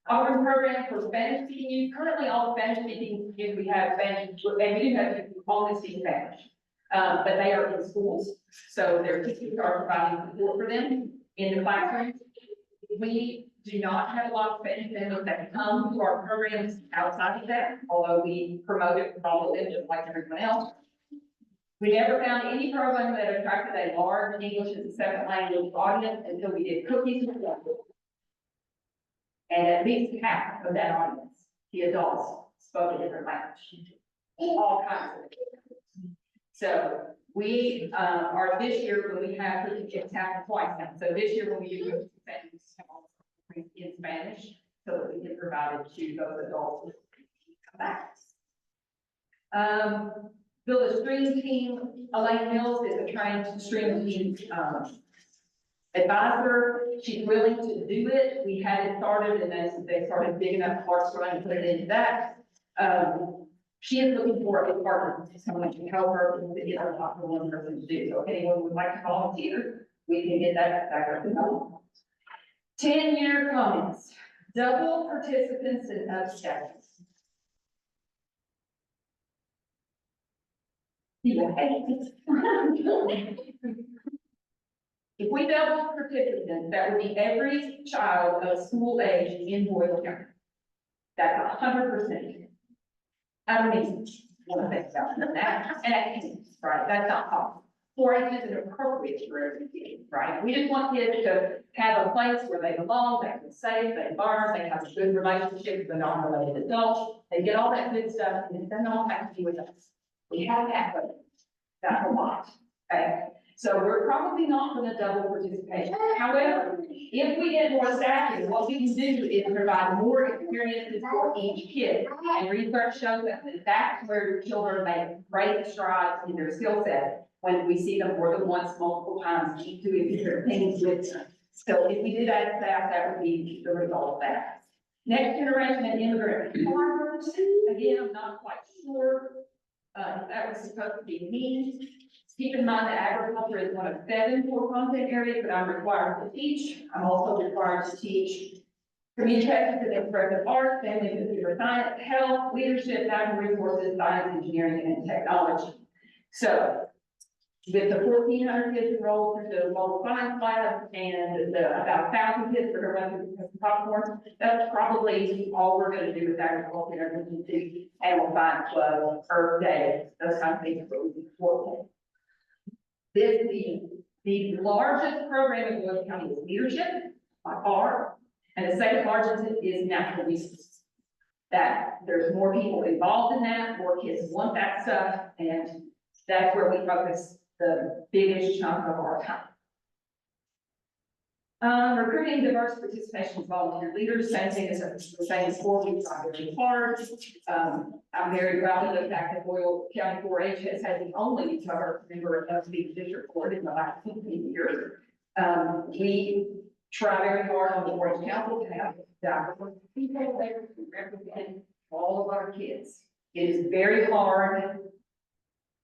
Offering program for Spanish speaking youth, currently all Spanish speaking youth, we have Spanish, and we do have people only speak Spanish. But they are in schools, so their teachers are providing support for them in the classroom. We do not have a lot of Spanish families that come to our programs outside of that, although we promote it for all of them, just like everyone else. We never found any program that attracted a large English as a second language audience until we did cookies with love. And at least half of that audience, the adults, spoke a different language, all kinds of it. So we, are this year, when we have, it's happened twice now, so this year when we do Spanish, in Spanish, so that we can provide it to those adults. Build a stream team, Elaine Mills is a trained stream team, advisor, she's willing to do it, we had it started, and as they started digging up parts, we're going to put it into that. She is looking for a partner, someone who can help her, because it is a lot for one person to do, so if anyone would like to volunteer, we can get that back up and going. 10-year comments, double participants and abstentions. Yeah. If we double participants, that would be every child of school age in Boyle County. That's 100%. I don't even want to think about that, and I think, right, that's not possible. 4-H is appropriate for every kid, right? We just want kids to have a place where they belong, they can safe, they learn, they have a good relationship with the non-related adults, they get all that good stuff, and it doesn't all have to do with us. We have that, but that's a lot, okay? So we're probably not going to double participation. However, if we get more staffing, what we can do is provide more experiences for each kid. And research shows that that's where children make great strides in their skill set when we see them more than once, multiple times, keep doing different things with them. So if we did add staff, that would be the result of that. Next generation and immigrant farmers, again, I'm not quite sure if that was supposed to be me. Keep in mind that agriculture is one of 7 core content areas that I'm required to teach. I'm also required to teach communications and expressive arts, family and computer science, health, leadership, natural resources, science, engineering, and technology. So with the 1,400 kids enrolled in the mobile science lab and the about 1,000 kids that are running the popcorn, that's probably all we're going to do with agriculture and animal science club, Earth Day, those kinds of things that we do. This, the largest program in Boyle County is leadership, by far, and the second largest is natural resources. That there's more people involved in that, more kids want that stuff, and that's where we focus the biggest chunk of our time. Recruiting diverse participation of volunteer leaders, same thing as the same as 4 weeks, I'm very hard. I'm very proud of the fact that Boyle County 4-H has had the only diverse member of the district board in the last 15 years. We try very hard on the board council to have diverse people there to represent all of our kids. It is very hard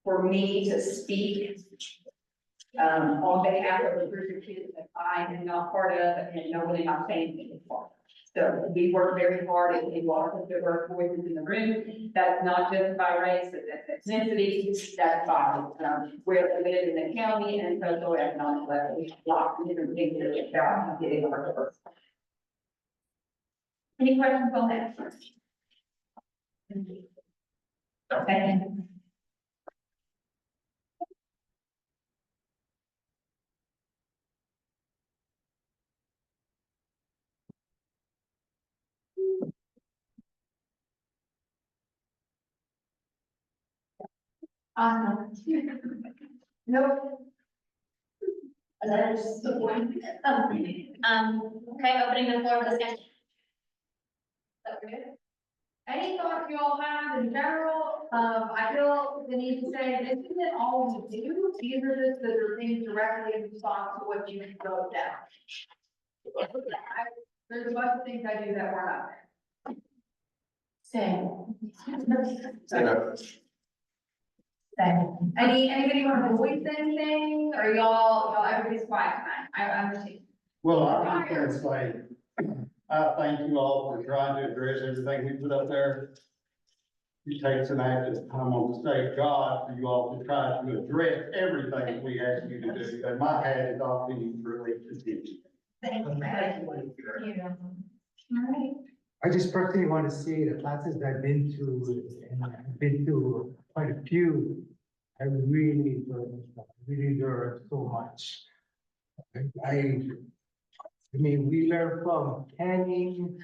for me to speak on behalf of a group of kids that I am not part of and nobody in my family is part of. So we work very hard and we want to put our voices in the room. That's not just by race, but that's ethnicity, that's by where we live in the county and social economic level. We have lots of different things that are about getting our voice. Any questions on that? Thank you. Nope. Okay, opening the floor for discussion. Any thoughts you all have in general? I feel the need to say, this isn't all we do, these are just the things directly in response to what you wrote down. There's a bunch of things I do that weren't out there. Same. Anybody want to voice anything, or y'all, everybody's quiet tonight? I understand. Well, I think that's like, I thank you all for trying to address everything we put up there. It takes an active time on the state God for you all to try to address everything we ask you to do, and my hat is off to you really to do. Thank you. All right. I just personally want to say the classes I've been to, and I've been to quite a few, I really enjoyed it. I really learned so much. I mean, we learn from canning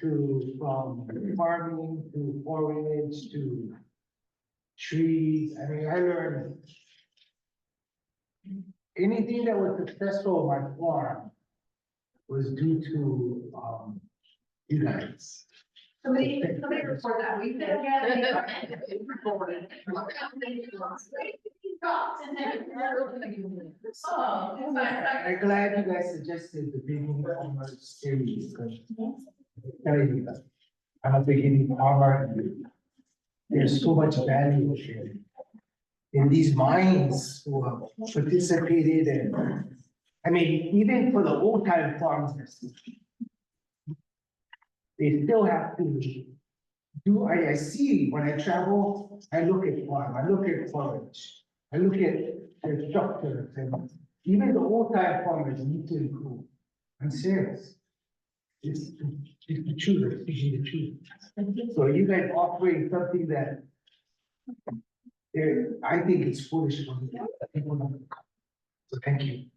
from farming to forage to trees. I mean, I learned anything that was successful on my farm was due to, you guys. Somebody report that. We said I'm glad you guys suggested the beginning farmer series, because I tell you, I'm a beginning farmer, and there's so much value in these minds who have participated, and I mean, even for the old time farmers, they still have to do, I see when I travel, I look at farm, I look at forage, I look at their structures, and even the old time farmers need to improve. I'm serious. It's the truth, I'm speaking the truth. So you guys offering something that I think it's foolish for people not to come. So thank you.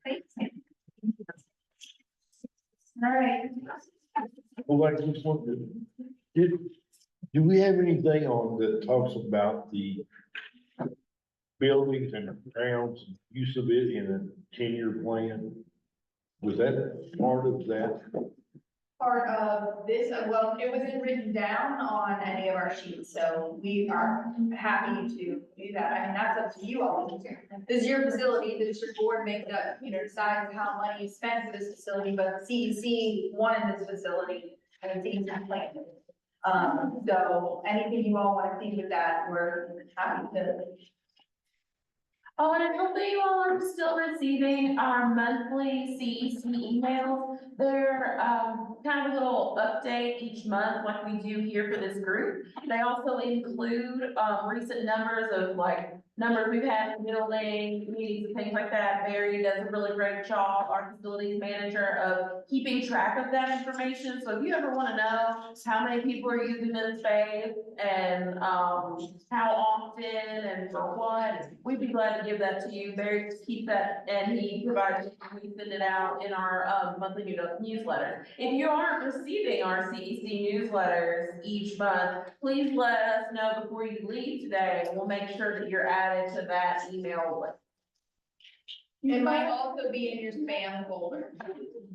All right. Well, I just wondered, do we have anything on that talks about the buildings and grounds, use of it in a 10-year plan? Was that part of that? Part of this, well, it wasn't written down on any of our sheets, so we are happy to do that. I mean, that's up to you all. This is your facility, the district board makes up, decides how money is spent for this facility, but CEC wanted this facility and the CEC planned it. So anything you all want to see with that, we're happy to. Oh, and I hope that you all are still receiving our monthly CEC emails. They're, kind of a little update each month like we do here for this group. They also include, recent numbers of numbers we've had in the building, meetings and things like that. Barry does a really great job, our facilities manager, of keeping track of that information. So if you ever want to know how many people are using this space and, how often and for what, we'd be glad to give that to you. Barry keeps that, and he provides, we send it out in our, monthly newsletter. If you aren't receiving our CEC newsletters each month, please let us know before you leave today, and we'll make sure that you're added to that email list. It might also be in your spam folder,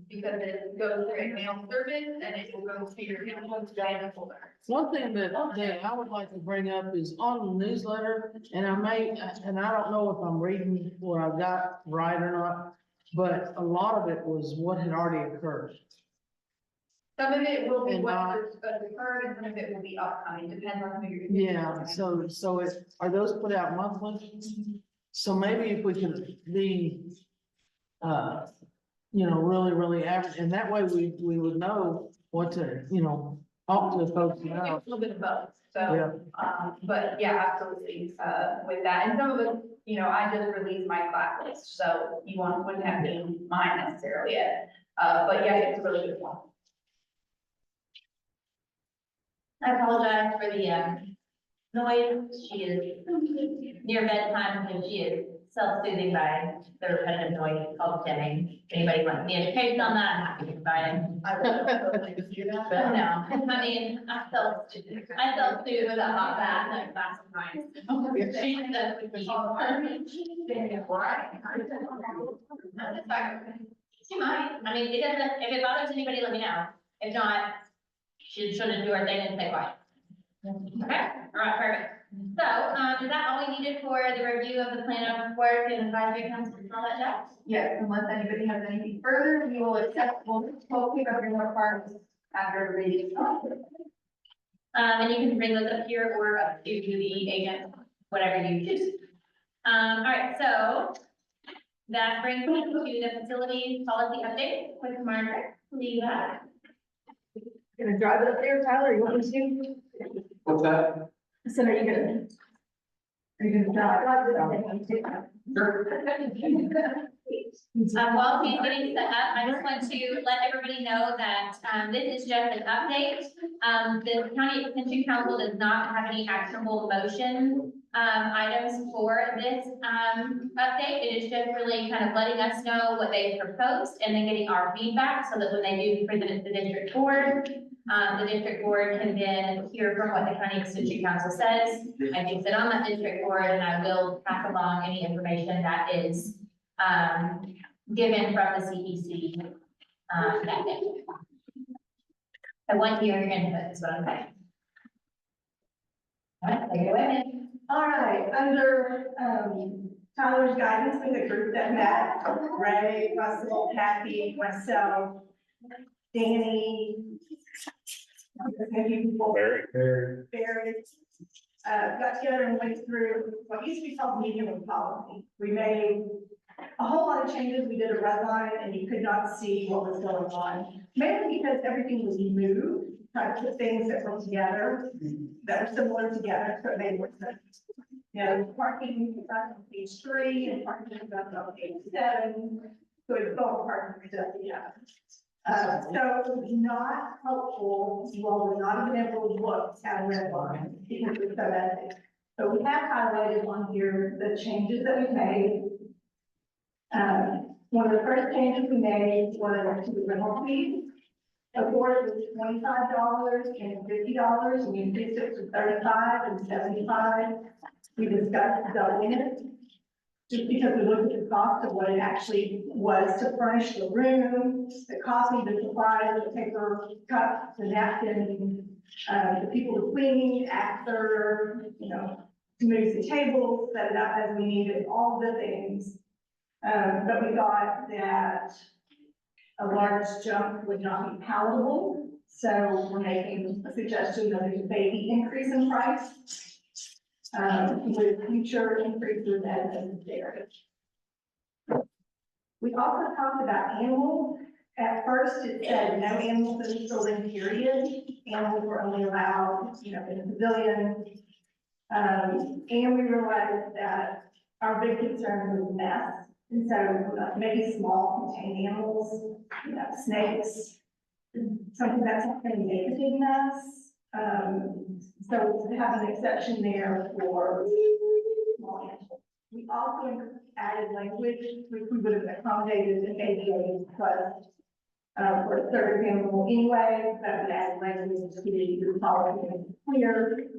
because it goes through a mail service and it will go to your spam folder. One thing that I would like to bring up is on the newsletter, and I don't know if I'm reading what I've got right or not, but a lot of it was what had already occurred. Some of it will be And what not- has occurred, and some of it will be upcoming, depends on who you're. Yeah, so are those put out monthly? So maybe if we could be, really, really average, and that way we would know what to, talk to the folks A about. little bit of both, Yeah. so, but yeah, absolutely, with that, and some of it, I just released my class list, so you wouldn't have seen mine necessarily yet. But yeah, it's a really good one. I apologize for the noise. She is near bedtime, and she is self-soothing by the repetitive noise called stimming. If anybody wants the education on that, I'm happy to provide it. I would do that. But no, I mean, I self-soothe with a hot bath and a glass of wine. She does with me. That's fine. She might, I mean, it doesn't, if it bothers anybody, let me know. If not, she'll just do her thing and stay quiet. Okay, all right, perfect. So, is that all we needed for the review of the plan of work and advisory council and all that jazz? Yes, unless anybody has anything further, we will accept, we'll pick up your more parts after the meeting. And you can bring those up here or up to the agent, whatever you choose. All right, so that brings me to the facility policy update with Margaret. Leah. Gonna drive it up there, Tyler, you want me to? What's that? So are you gonna? Are you gonna drive it up there? While he's getting set up, I just want to let everybody know that, this is just an update. The county extension council does not have any actionable motion, items for this, update. It is just really kind of letting us know what they proposed and then getting our feedback so that when they do present it to the district board, the district board can then hear from what the county extension council says. I do sit on that district board and I will pass along any information that is, given from the CEC, that day. I want to hear your input, is what I'm saying. All right, take it away. All right, under, Tyler's guidance with the group that met, Ray, Russell, Kathy, myself, Danny. Maybe people. Barry. Got together and went through what used to be called medium of policy. We made a whole lot of changes. We did a red line and you could not see what was going on. Mainly because everything was moved, tried to put things that were together, that were similar together, so it made more sense. You know, parking was on page 3 and parking was on page 7. So it's all parking stuff, yeah. So it was not helpful, you all would not have been able to look at a red line because it's so basic. So we have highlighted on here the changes that we've made. One of the first changes we made was to the rental fees. Before it was $25 and $50, and we increased it to $35 and $75. We discussed doubling it, just because we looked at the cost of what it actually was to furnish the room, the coffee, the supplies, the paper cups, the napkins, the people to clean after, you know, to move the tables, set it up as we needed, all the things. But we thought that a large jump would not be palatable, so we're making a suggestion that there's a baby increase in price, with future increases as necessary. We also talked about animals. At first, it said no animals in the building, period. Animals were only allowed, you know, in the pavilion. And we realized that our big concern was mess. And so maybe small contained animals, you know, snakes, something that's not going to make a big mess. So we have an exception there for small animals. We also added language, which we would have accommodated in ADA request for a service animal anyway, that would add language to the policy clear.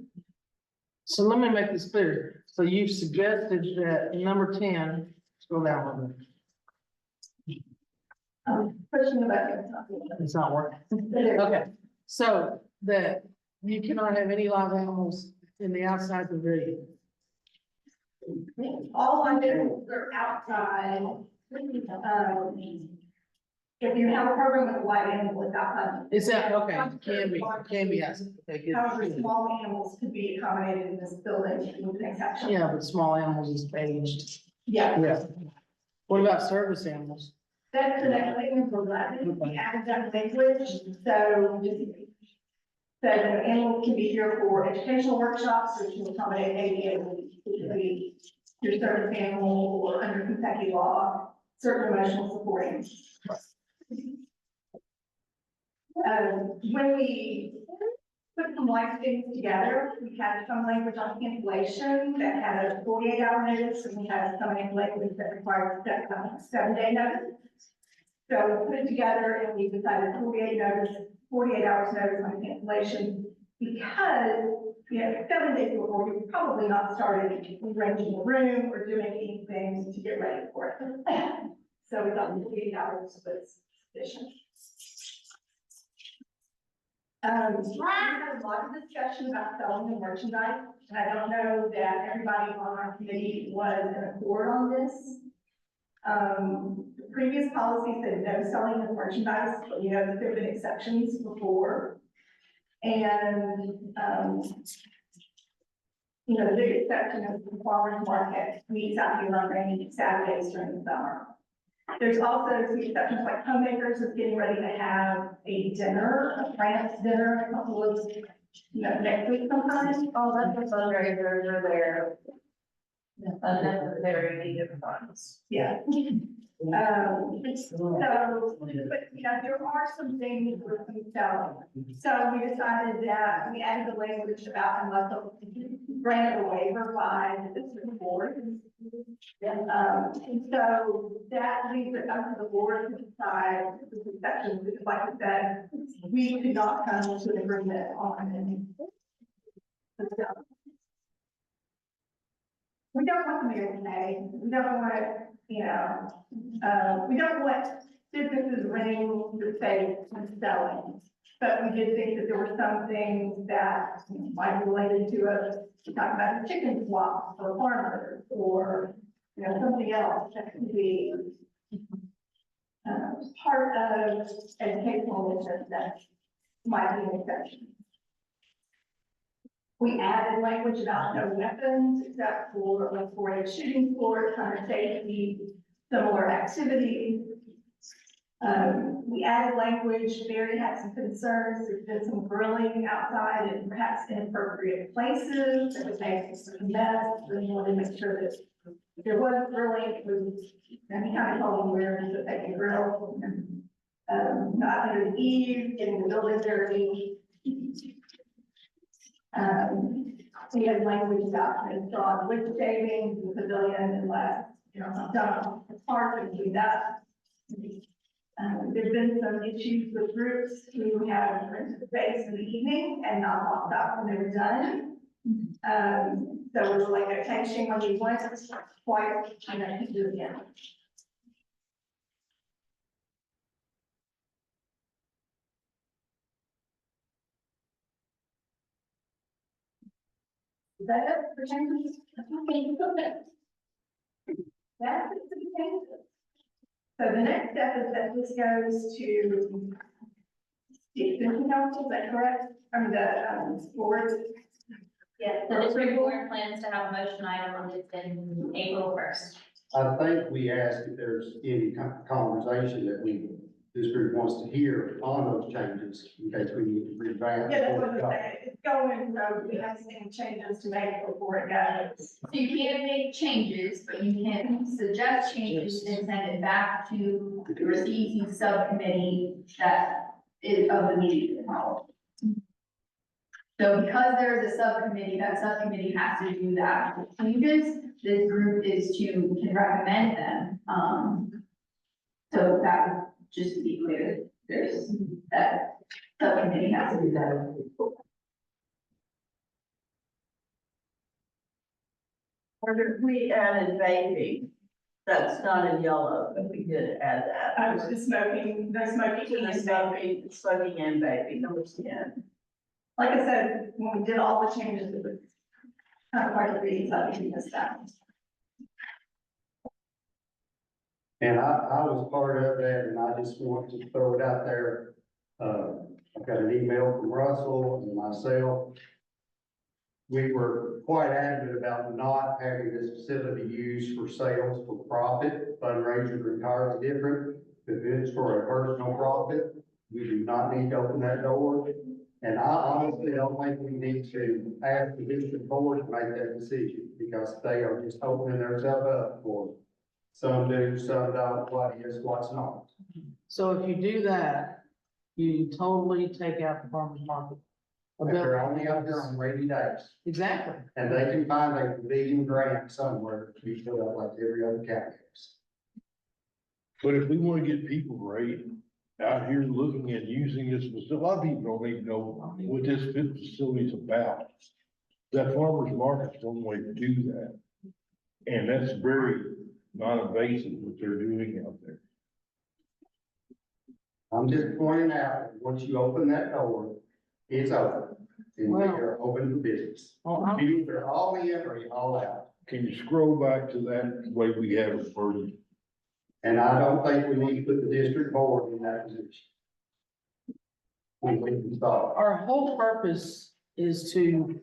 So let me make this clear. So you've suggested that number 10, scroll down a little bit. Pushing the button. It's not working. Okay, so that you cannot have any live animals in the outside pavilion. All my animals are outside. If you have a program with live animals, it's outside. Is that, okay, can be outside. Okay, good. However, small animals could be accommodated in this building with an exception. Yeah, but small animals is aged. Yeah. Yeah. What about service animals? That's the next thing for that, we added that language, so the animals can be here for educational workshops, or to accommodate ADA, which would be your service animal or under Kentucky law, certain emotional supporting. When we put some life things together, we had some language on cancellation that had a 48-hour notice, and we had some language that required 7-day notice. So we put it together and we decided 48 hours notice on cancellation, because, you know, 7 days before, you probably not started arranging the room or doing anything to get ready for it. So we thought 48 hours was sufficient. We had a lot of discussion about selling the merchandise, and I don't know that everybody on our committee was in accord on this. The previous policy said no selling of merchandise, but you know that there have been exceptions before. And, you know, the big section of the farmer's market meets out here on rainy Saturdays during the summer. There's also some exceptions like homemakers is getting ready to have a dinner, a France dinner, a couple of, next week sometime. Oh, that's a fundraiser there. Unnecessary need of funds. Yeah. So, but, there are some things with some selling. So we decided that we added the language about unless granted a waiver by the district board. And so that leaves it up to the board to decide the exceptions, because like I said, we could not come to an agreement on any. We don't want to be okay. We don't want, we don't want businesses renting the space and selling. But we did think that there were some things that might be related to us, talk about the chicken swap for farmers or, something else that could be part of educational mission that might be an exception. We added language about no weapons except for like for a shooting sport, hunter safety, similar activities. We added language, Barry had some concerns, there's been some grilling outside and perhaps inappropriate places, it was making some mess, we wanted to make sure that if there was grilling, it was, and he kind of told them where that they can grill. Not under the eaves, getting the building dirty. We had language about installed wood shavings, the pavilion, unless, done, it's hard to do that. There's been some issues with groups who have rented the space in the evening and not locked up when they were done. So we were like, okay, shame on you once, twice, and then you do it again. Is that it for changes? That's it for the changes. So the next step is that this goes to the extension council, is that correct? From the, board? Yes, the district board plans to have a motion item on this in April 1st. I think we asked if there's any conversation that this group wants to hear on those changes, in case we need to revamp. Yeah, that's what I'm saying, it's going, so we have some changes to make before it goes. So you can't make changes, but you can suggest changes and send it back to the CEC subcommittee that is of the meeting tomorrow. So because there's a subcommittee, that subcommittee has to do that changes. This group can recommend them. So that would just to be clear, there's that subcommittee has to do that. If we added vaping, that's not in yellow, but we did add that. I was just smoking, no smoking, and vaping. Smoking and vaping, number 10. Like I said, when we did all the changes, it was kind of hard to read, so I didn't miss that. And I was part of that, and I just want to throw it out there. I've got an email from Russell and myself. We were quite adamant about not having this facility used for sales for profit. Fundraisers are entirely different. If it's for a personal profit, we do not need to open that door. And I honestly don't think we need to ask the district board to make that decision, because they are just opening themselves up for some do, some don't, what is, what's not. So if you do that, you totally take out the farmer's market. And they're only out there on rainy days, Exactly. and they can find a vegan grant somewhere to be put up like every other county. But if we want to get people right out here looking at using this facility, a lot of people don't even know what this facility is about. That farmer's market's one way to do that. And that's very non-invasive what they're doing out there. I'm just pointing out, once you open that door, it's open, and we are open for business. Oh, You either all in or you all out. Can you scroll back to that way we have it for you? And I don't think we need to put the district board in that position. we can start. Our whole purpose is to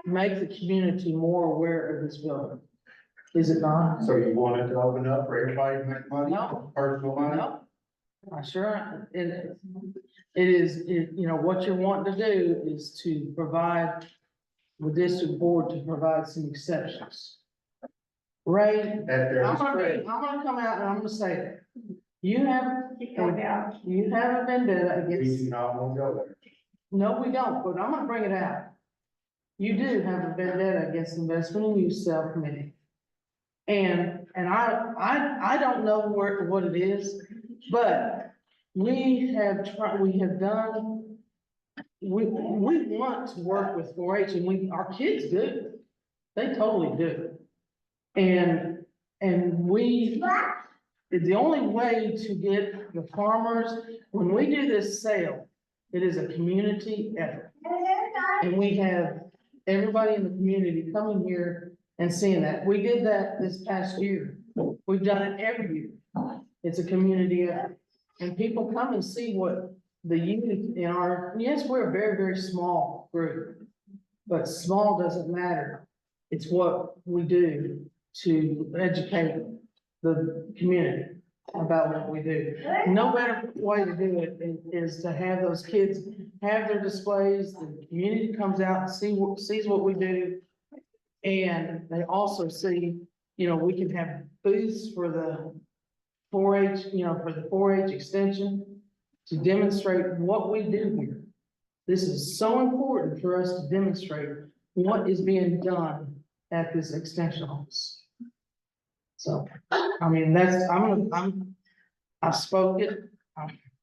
make the community more aware of this building. Is it not? So you wanted to open up for everybody to make money? No. Personal money? No. I sure, it is, you know, what you're wanting to do is to provide the district board to provide some exceptions. Ray, At their I'm discretion. gonna come out and I'm gonna say that. You have, Keep going down. you have a vendetta We against, do not want to go there. no, we don't, but I'm gonna bring it out. You do have a vendetta against investment and use sale committee. And I don't know what it is, but we have tried, we want to work with 4-H and our kids do. They totally do. And the only way to get the farmers, when we do this sale, it is a community effort. And we have everybody in the community coming here and seeing that. We did that this past year. We've done it every year. It's a community effort. And people come and see what the youth in yes, we're a very, very small group, but small doesn't matter. It's what we do to educate the community about what we do. No better way to do it is to have those kids have their displays, the community comes out and sees what we do. And they also see, you know, we can have booths for the 4-H, you know, for the 4-H extension to demonstrate what we do here. This is so important for us to demonstrate what is being done at this extension office. So, I mean, I spoke it.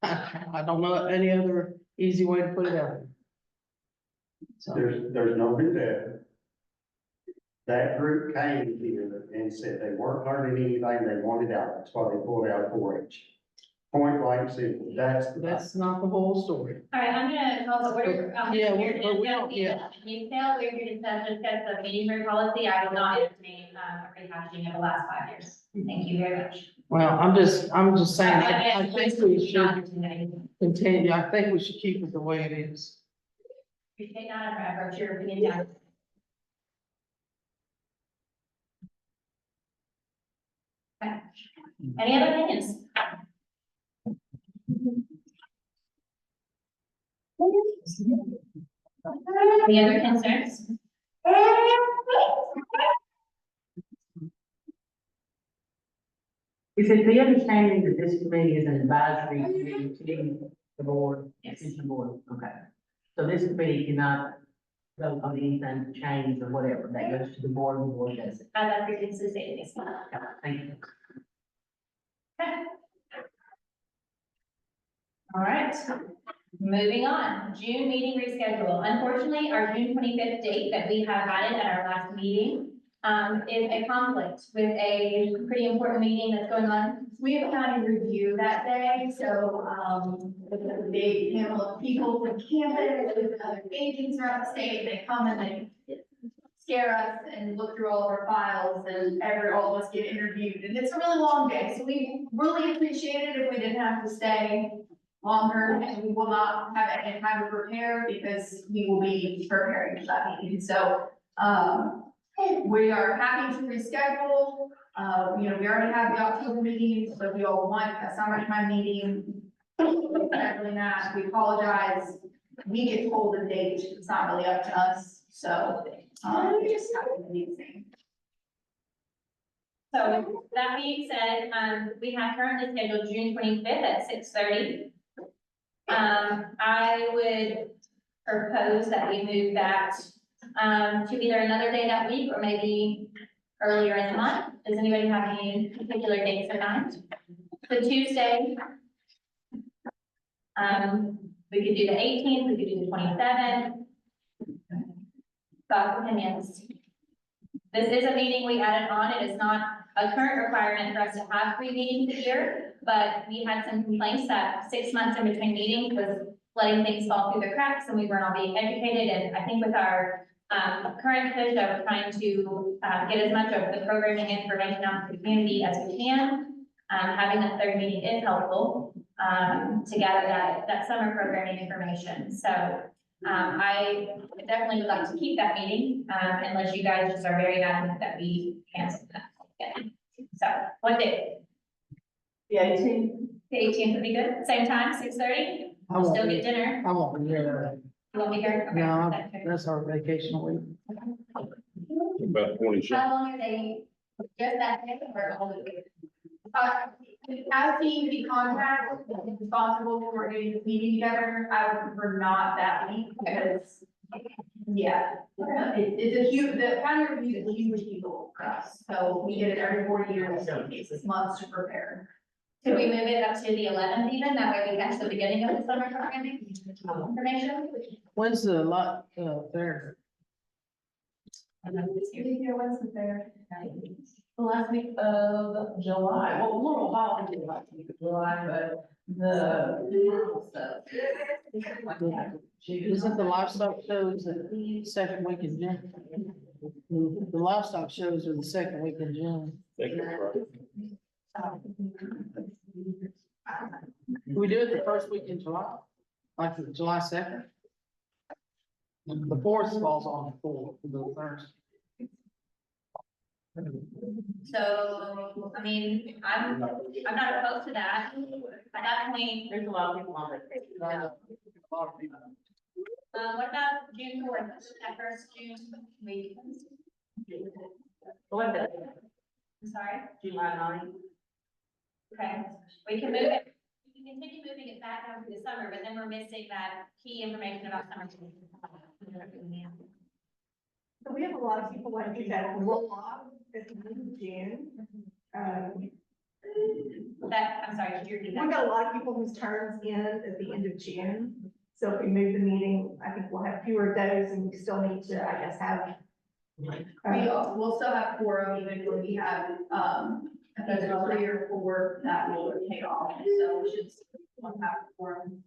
I don't know any other easy way to put it out. So, There's no vendetta. That group came here and said they weren't learning anything, they wanted out, that's why they pulled out 4-H. Point blank, simple, that's not the whole story. All right, I'm gonna call the order. Yeah, but we don't, yeah. You still, we're here to discuss the meeting room policy. I will not entertain, rehashing of the last 5 years. Thank you very much. Well, I'm just saying, I think we should Appreciate continue. I think we should keep it the way it is. that, I wrote your opinion down. Okay. Any other opinions? Any other concerns? Is it the understanding that this committee is an advisory committee to the board? Yes. To the board, okay. So this committee cannot vote on anything to change or whatever, that goes to the board and the board does it. As I previously stated, yes. Thank you. All right, moving on, June meeting reschedule. Unfortunately, our June 25th date that we have added at our last meeting is a conflict with a pretty important meeting that's going on. We have county review that day, so, with a big panel of people from campus, with other agents throughout the state, they come and they scare us and look through all of our files, and all of us get interviewed, and it's a really long day, so we really appreciate it if we didn't have to stay longer, and we will not have any time to prepare, because we will be preparing for that meeting, so, we are happy to reschedule. You know, we already have the October meeting, so if you all want a summertime meeting, definitely not, we apologize. We get told the date, it's not really up to us, so, we just have to do the same. So that being said, we have currently scheduled June 25th at 6:30. I would propose that we move that to either another day that week or maybe earlier in the month. Does anybody have any particular dates in mind? The Tuesday. We could do the 18th, we could do the 27th. Thoughts, opinions? This is a meeting we added on. It is not a current requirement for us to have 3 meetings a year, but we had some complaints that 6 months in between meetings was letting things fall through the cracks and we were not being educated. And I think with our current push of trying to get as much of the programming information out to the community as we can, having that 3rd meeting is helpful. to gather that summer programming information. So, I definitely would like to keep that meeting, unless you guys just are very adamant that we cancel that. again. So, what day? The 18th. The 18th would be good, same time, 6:30? I won't Still be- get dinner, I won't be here. you won't be here? Okay, No, that's that's our vacation week. About 27. How long are they, just that day or all the week? As the community contact is responsible for getting this meeting together, I would prefer not that week because, yeah. It's a huge, the county review is a huge deal for us, so we get it every 4 years, so it takes us months to prepare. Could we move it up to the 11th even, that way we catch the beginning of the summer programming information? When's the lot, fair? What's the fair? The last week of July, well, a little holiday last week of July, but the stuff. Isn't the livestock shows the second week in June? The livestock shows are the second week in June. Can we do it the first week in July? Like July 2nd? The 4th falls on the 4th, the first. So, I mean, I'm not opposed to that. At that point, There's a lot of people on it. what about June 4th, that first June week? What the, I'm sorry, July 9th? okay, we can move it, we can continue moving it back over the summer, but then we're missing that key information about summer. So we have a lot of people like you that roll off at the end of June. That, I'm sorry, could you repeat We've that? got a lot of people whose terms end at the end of June. So if we move the meeting, I think we'll have fewer of those and we still need to, I guess, have. We'll still have quorum even when we have, if there's a 3 or 4 that will take off, so we should still have quorum.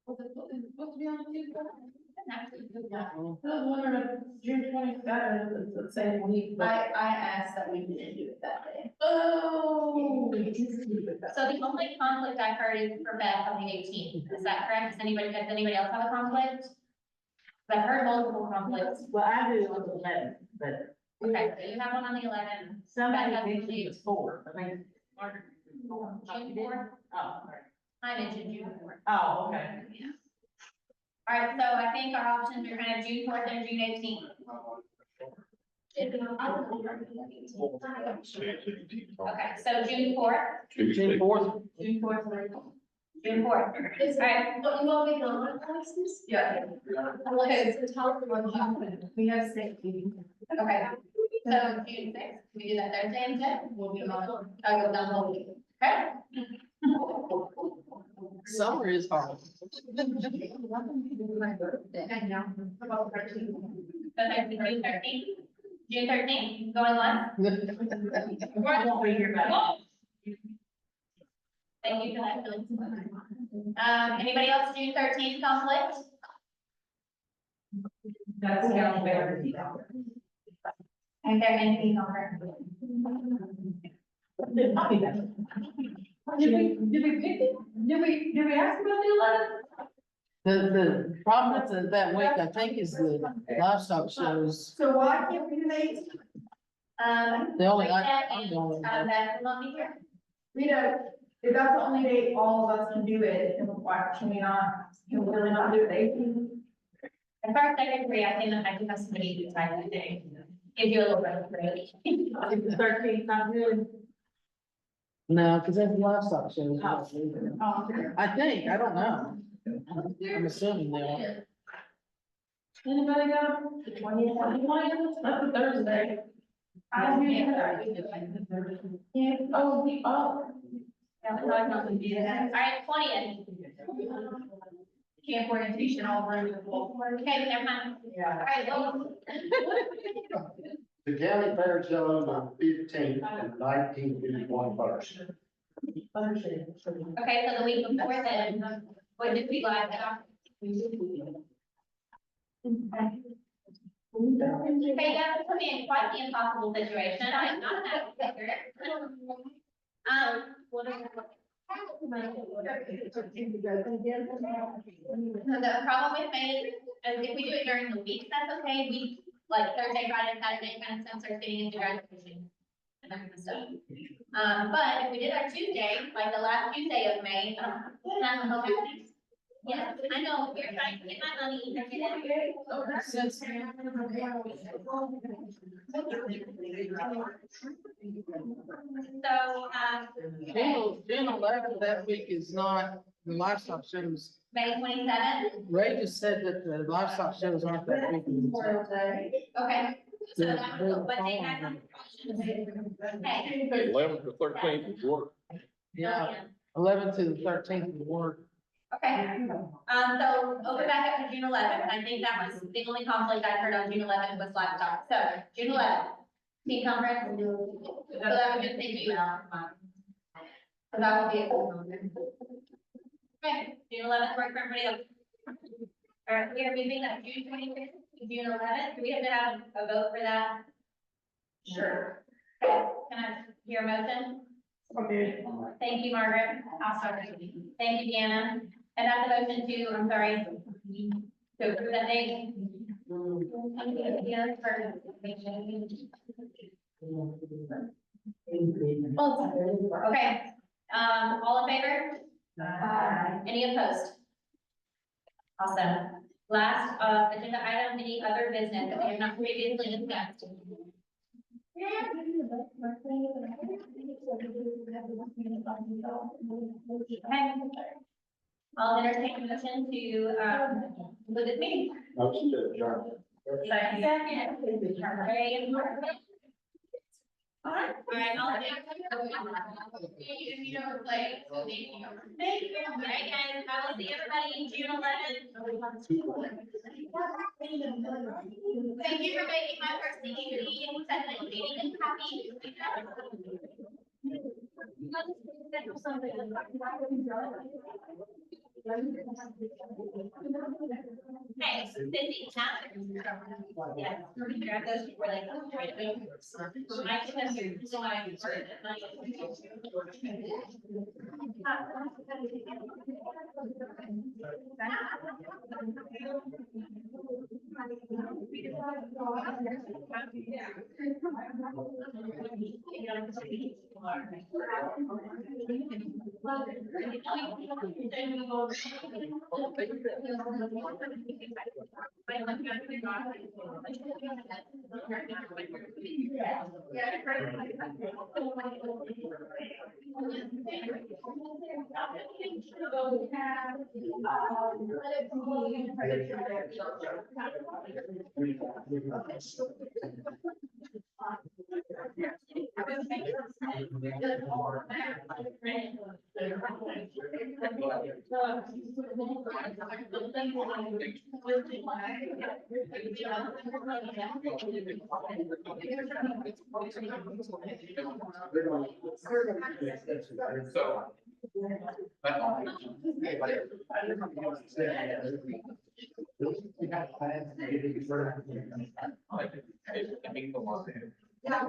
Supposed to be on the Tuesday? I was wondering if June 27th is the same week, but. I asked that we didn't do it that day. Oh. So the only conflict I've heard is for Beth on the 18th, is that correct? Does anybody else have a conflict? I've heard multiple conflicts. Well, I do on the 11th, but Okay, so you have one on the 11th. somebody Beth has mentioned the it's 4th, I mean. June 4th. Oh, sorry. I mentioned June 4th. Oh, okay. Yeah. All right, so I think our options are kind of June 4th and June 18th. Okay, so June 4th. June 4th? June 4th. June 4th. All right, What, you want me to go on license? Yeah. Okay, so tell them what happened. We have 6 meetings. okay. So June 6th, can we do that Thursday instead? We'll be on. I go down the whole week. Okay. Summer is hard. I know. Okay, June 13th. June 13th, going once. I won't be here, but. Thank you for that, Phyllis. Anybody else June 13th conflict? That's the county fair. And there anything conflict? Did we pick it? Did we ask about the 11th? The problem with that week, I think, is the livestock shows. So why can't we do these? The only, Like that I'm the only and, one. that will not be here. You know, if that's the only day all of us can do it, then why can we not, can we really not do it 18? As far as I can agree, I think that I can have somebody who's like that day. Give you a little bit of break. If the 13th not good. No, because that's livestock shows. Oh, okay. I think, I don't know. I'm assuming they are. Anybody go? The 20th? That's a Thursday. I don't hear that. Yeah, oh, Yeah, we're not gonna do that. All right, 20th. Camp orientation all over the wall. Okay, never mind. Yeah. All right, well, The county fair shows on 15th and 19th is 21st. okay, so the week before then, would it be like that? Okay, yeah, this would be quite the impossible situation. I'm not that figure. So the problem with May is if we do it during the week, that's okay, we, like Thursday, Friday, Saturday, kind of stuff starts getting into graduation. And that kind of stuff. But if we did our Tuesday, like the last Tuesday of May, that's what happening. Yes, I know, you're trying to get my money. Since, So, June 11th, that week is not, the livestock shows, May 27th, Ray just said that the livestock shows aren't that week. okay. So that would, but they have. Hey. 11th to 13th is work. Yeah, 11th to the 13th is work. Okay, so open back up to June 11th, I think that was the only conflict I heard on June 11th was livestock, so June 11th. Team conference, so that would just take you out. So that will be it. Okay, June 11th, work for everybody else. All right, we are moving that June 25th to June 11th, do we have to have a vote for that? Sure. Okay, can I hear a motion? Okay. Thank you, Margaret. I'll start. Thank you, Deanna. And that's a motion to, I'm sorry, to approve that date. Okay, all in favor? Any opposed? Awesome. Last, agenda item, any other business that we have not previously discussed? Okay. I'll entertain a motion to, conclude this meeting. Motion to adjourn. Second. Ray and Mark. All right, I'll. You know, like, so thank you. Thank you. All right, guys, I will see everybody June 11th. Thank you for making my first meeting, second meeting happy. Hey, Cindy, yeah, grab those before they come. I can have your, so I can start at night. So. Yeah.